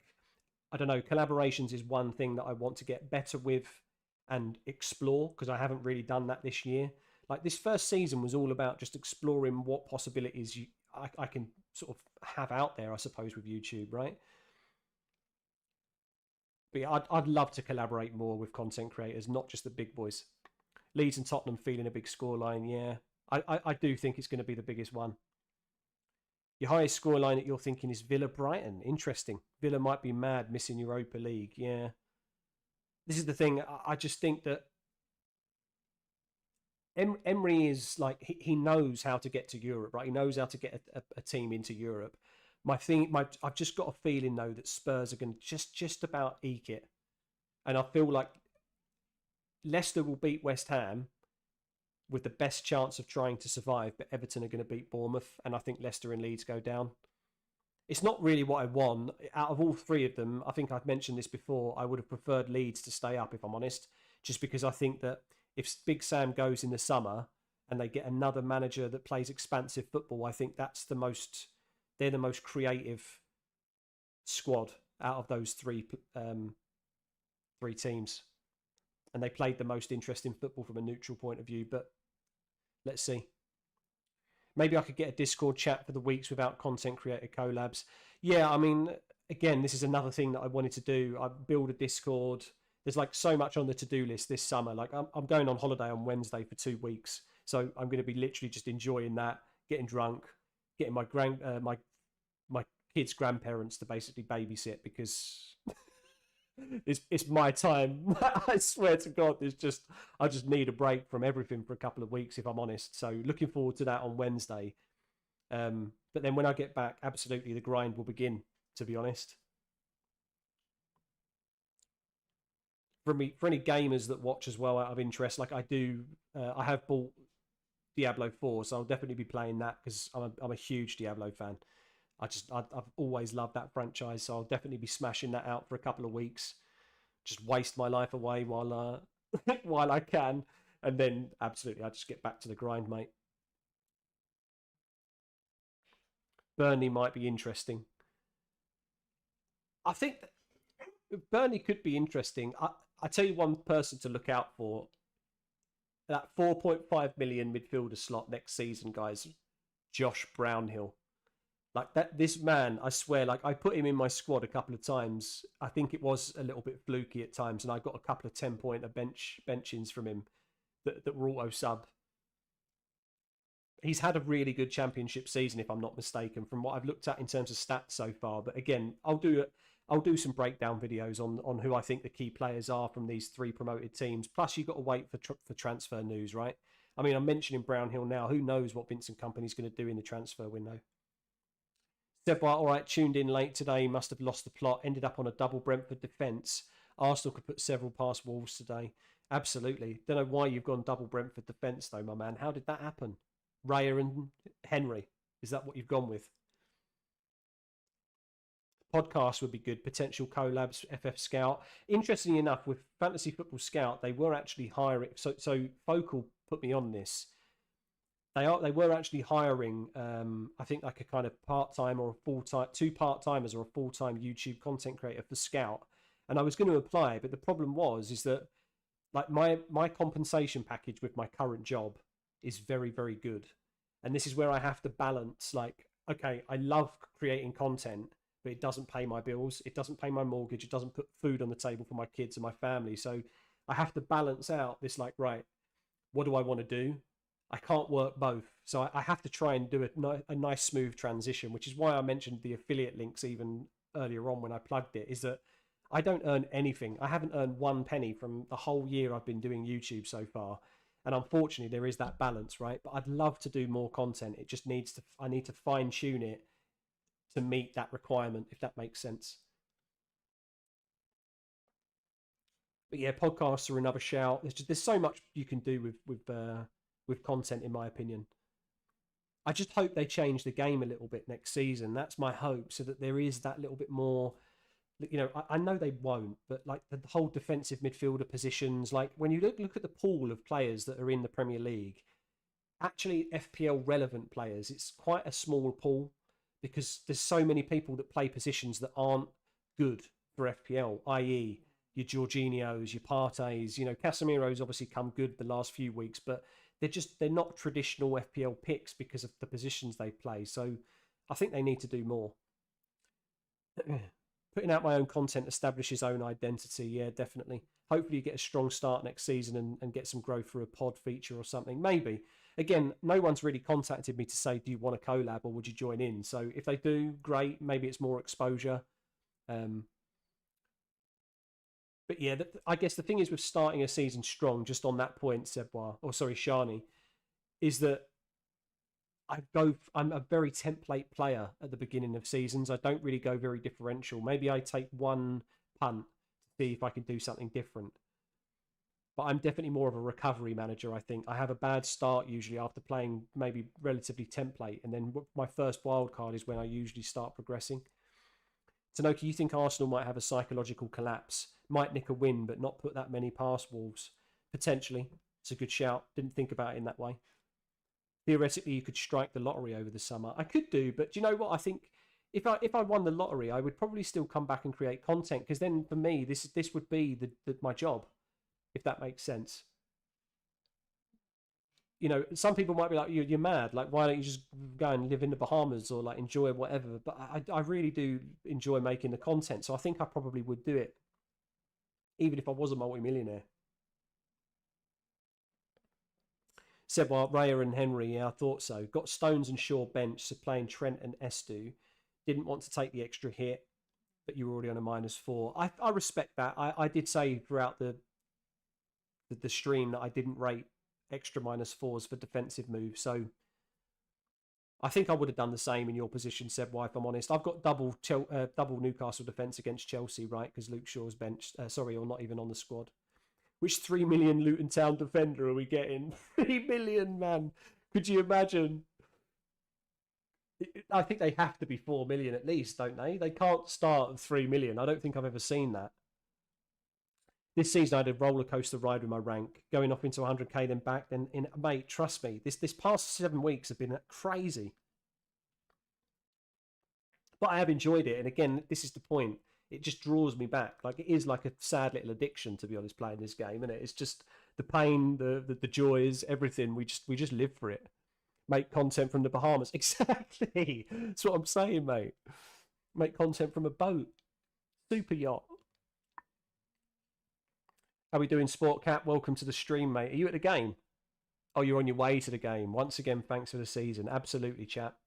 Speaker 1: I don't know, collaborations is one thing that I want to get better with and explore because I haven't really done that this year. Like this first season was all about just exploring what possibilities I can sort of have out there, I suppose, with YouTube, right? But yeah, I'd love to collaborate more with content creators, not just the big boys. Leeds and Tottenham feeling a big scoreline, yeah. I do think it's going to be the biggest one. Your highest scoreline that you're thinking is Villa Brighton. Interesting. Villa might be mad missing Europa League. Yeah. This is the thing. I just think that Emery is like he knows how to get to Europe, right? He knows how to get a team into Europe. I've just got a feeling though that Spurs are going to just about eke it, and I feel like Leicester will beat West Ham with the best chance of trying to survive, but Everton are going to beat Bournemouth, and I think Leicester and Leeds go down. It's not really what I want. Out of all three of them, I think I've mentioned this before, I would have preferred Leeds to stay up, if I'm honest, just because I think that if Big Sam goes in the summer and they get another manager that plays expansive football, I think they're the most creative squad out of those three teams. And they played the most interesting football from a neutral point of view, but let's see. Maybe I could get a Discord chat for the weeks without content creator collabs. Yeah, I mean, again, this is another thing that I wanted to do. I build a Discord. There's like so much on the to-do list this summer. Like I'm going on holiday on Wednesday for 2 weeks, so I'm going to be literally just enjoying that, getting drunk, getting my kids' grandparents to basically babysit because it's my time. I swear to God, I just need a break from everything for a couple of weeks, if I'm honest. So looking forward to that on Wednesday. But then when I get back, absolutely the grind will begin. To be honest, for any gamers that watch as well out of interest, like I do, I have bought Diablo 4, so I'll definitely be playing that because I'm a huge Diablo fan. I've always loved that franchise, so I'll definitely be smashing that out for a couple of weeks. Just waste my life away while while I can, and then absolutely I just get back to the grind, mate. Burnley might be interesting. I think Burnley could be interesting. I tell you one person to look out for. That 4.5 million midfielder slot next season, guys. Josh Brownhill. Like that, this man, I swear, like I put him in my squad a couple of times. I think it was a little bit fluky at times, and I got a couple of 10-pointer benchings from him that were auto sub. He's had a really good championship season, if I'm not mistaken, from what I've looked at in terms of stats so far. But again, I'll do some breakdown videos on who I think the key players are from these three promoted teams. Plus, you've got to wait for transfer news, right? I mean, I'm mentioning Brownhill now. Who knows what Vincent Company's going to do in the transfer window? Said, well, all right, tuned in late today, must have lost the plot, ended up on a double Brentford defence. Arsenal could put several past Wolves today. Absolutely. Don't know why you've gone double Brentford defence though, my man. How did that happen? Raya and Henry. Is that what you've gone with? Podcast would be good. Potential collabs, FF Scout. Interestingly enough, with Fantasy Football Scout, they were actually hiring. So Focal put me on this. They were actually hiring. I think like a kind of part time or a full time, two part timers or a full time YouTube content creator for Scout. And I was going to apply, but the problem was is that like my compensation package with my current job is very good, and this is where I have to balance. Like, okay, I love creating content, but it doesn't pay my bills, it doesn't pay my mortgage, it doesn't put food on the table for my kids and my family. So I have to balance out this, like, right, what do I want to do? I can't work both, so I have to try and do a nice smooth transition, which is why I mentioned the affiliate links even earlier on when I plugged it. Is that I don't earn anything. I haven't earned one penny from the whole year I've been doing YouTube so far, and unfortunately there is that balance, right? But I'd love to do more content. It just needs to. I need to fine tune it to meet that requirement, if that makes sense. But yeah, podcasts are another shout. There's so much you can do with content, in my opinion. I just hope they change the game a little bit next season. That's my hope, so that there is that little bit more. You know, I know they won't, but like the whole defensive midfielder positions, like when you look at the pool of players that are in the Premier League, actually FPL relevant players, it's quite a small pool because there's so many people that play positions that aren't good for FPL, i.e., your Jorginhos, your Partes. You know, Casemiro's obviously come good the last few weeks, but they're not traditional FPL picks because of the positions they play. So I think they need to do more. Putting out my own content establishes own identity. Yeah, definitely. Hopefully, you get a strong start next season and get some growth through a pod feature or something. Maybe. Again, no one's really contacted me to say, do you want a collab or would you join in? So if they do, great. Maybe it's more exposure. Um, but yeah, I guess the thing is with starting a season strong, just on that point, Sebois, or sorry, Shani, is that I'm a very template player at the beginning of seasons. I don't really go very differential. Maybe I take one punt to see if I can do something different. But I'm definitely more of a recovery manager, I think. I have a bad start usually after playing maybe relatively template. And then my first wild card is when I usually start progressing. Tanoki, you think Arsenal might have a psychological collapse? Might nick a win, but not put that many past Wolves? Potentially. It's a good shout. Didn't think about it in that way. Theoretically, you could strike the lottery over the summer. I could do, but do you know what? I think if I won the lottery, I would probably still come back and create content, because then for me, this would be my job, if that makes sense. You know, some people might be like, you're mad. Like, why don't you just go and live in the Bahamas or like enjoy whatever? But I really do enjoy making the content, so I think I probably would do it, even if I was a multi-millionaire. Said, well, Raya and Henry, yeah, I thought so. Got Stones and Shaw bench, so playing Trent and Estu. Didn't want to take the extra hit, but you were already on a -4. I respect that. I did say throughout the stream that I didn't rate extra -4s for defensive moves. So I think I would have done the same in your position, Seb. Why, if I'm honest, I've got double Newcastle defense against Chelsea, right? Because Luke Shaw's benched. Sorry, or not even on the squad. Which 3 million Luton Town defender are we getting? 3 million, man. Could you imagine? I think they have to be 4 million at least, don't they? They can't start at 3 million. I don't think I've ever seen that. This season, I had a roller coaster ride with my rank, going off into 100k, then back. Then, mate, trust me, this past 7 weeks have been crazy. But I have enjoyed it, and again, this is the point. It just draws me back. Like, it is like a sad little addiction, to be honest, playing this game, and it's just the pain, the joys, everything. We just live for it. Make content from the Bahamas. Exactly. That's what I'm saying, mate. Make content from a boat. Super yacht. How we doing, Sport Cat? Welcome to the stream, mate. Are you at the game? Oh, you're on your way to the game. Once again, thanks for the season. Absolutely, chap.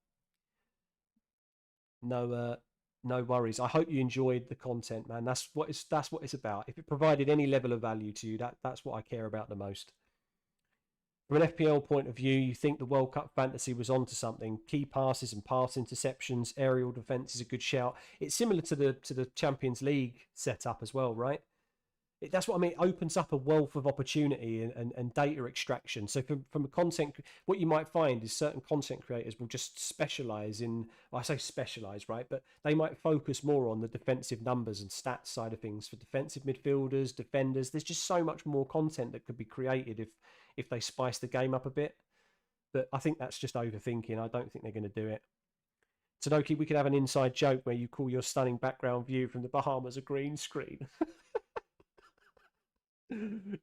Speaker 1: No worries. I hope you enjoyed the content, man. That's what it's about. If it provided any level of value to you, that's what I care about the most. From an FPL point of view, you think the World Cup fantasy was onto something. Key passes and pass interceptions, aerial defense is a good shout. It's similar to the Champions League setup as well, right? That's what I mean. It opens up a wealth of opportunity and data extraction. So from a content, what you might find is certain content creators will just specialize in, well, I say specialize, right? But they might focus more on the defensive numbers and stats side of things for defensive midfielders, defenders. There's just so much more content that could be created if they spice the game up a bit. But I think that's just overthinking. I don't think they're going to do it. Tanoki, we could have an inside joke where you call your stunning background view from the Bahamas a green screen.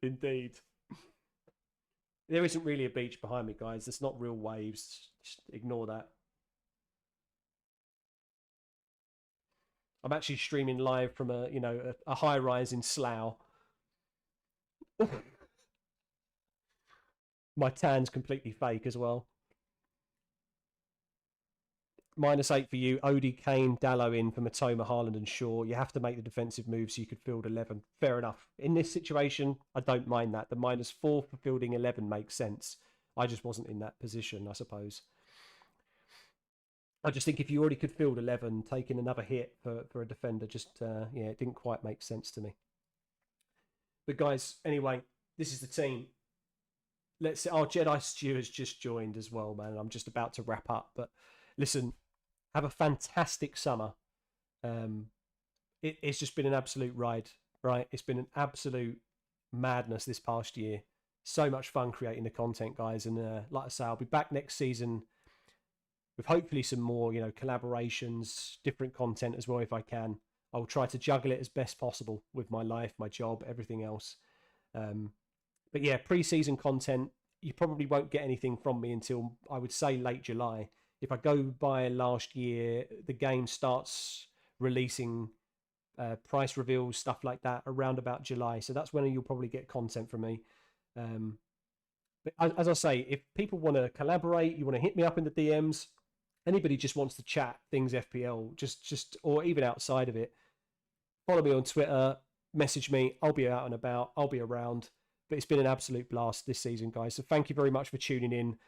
Speaker 1: Indeed. There isn't really a beach behind me, guys. There's not real waves. Just ignore that. I'm actually streaming live from a high rise in Slough. My tan's completely fake as well. -8 for you. Odie, Kane, Dallo in for Matoma, Haaland and Shaw. You have to make the defensive move so you could field 11. Fair enough. In this situation, I don't mind that. The -4 for fielding 11 makes sense. I just wasn't in that position, I suppose. I just think if you already could field 11, taking another hit for a defender, just, it didn't quite make sense to me. But guys, anyway, this is the team. Let's see. Our Jedi Stew has just joined as well, man. I'm just about to wrap up. But listen, have a fantastic summer. It's just been an absolute ride, right? It's been an absolute madness this past year. So much fun creating the content, guys. And like I say, I'll be back next season with hopefully some more, collaborations, different content as well if I can. I'll try to juggle it as best possible with my life, my job, everything else. But yeah, pre-season content, you probably won't get anything from me until, I would say, late July. If I go by last year, the game starts releasing price reveals, stuff like that, around about July. So that's when you'll probably get content from me. But as I say, if people want to collaborate, you want to hit me up in the DMs, anybody just wants to chat things FPL, just or even outside of it, follow me on Twitter, message me. I'll be out and about. I'll be around. But it's been an absolute blast this season, guys. So thank you very much for tuning in.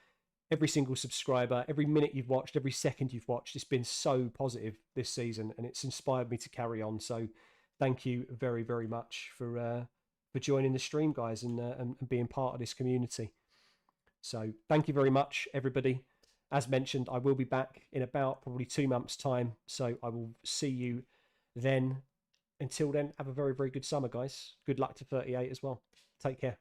Speaker 1: Every single subscriber, every minute you've watched, every second you've watched, it's been so positive this season, and it's inspired me to carry on. So thank you very, very much for joining the stream, guys, and being part of this community. So thank you very much, everybody. As mentioned, I will be back in about probably 2 months' time. So I will see you then. Until then, have a very, very good summer, guys. Good luck to 38 as well. Take care.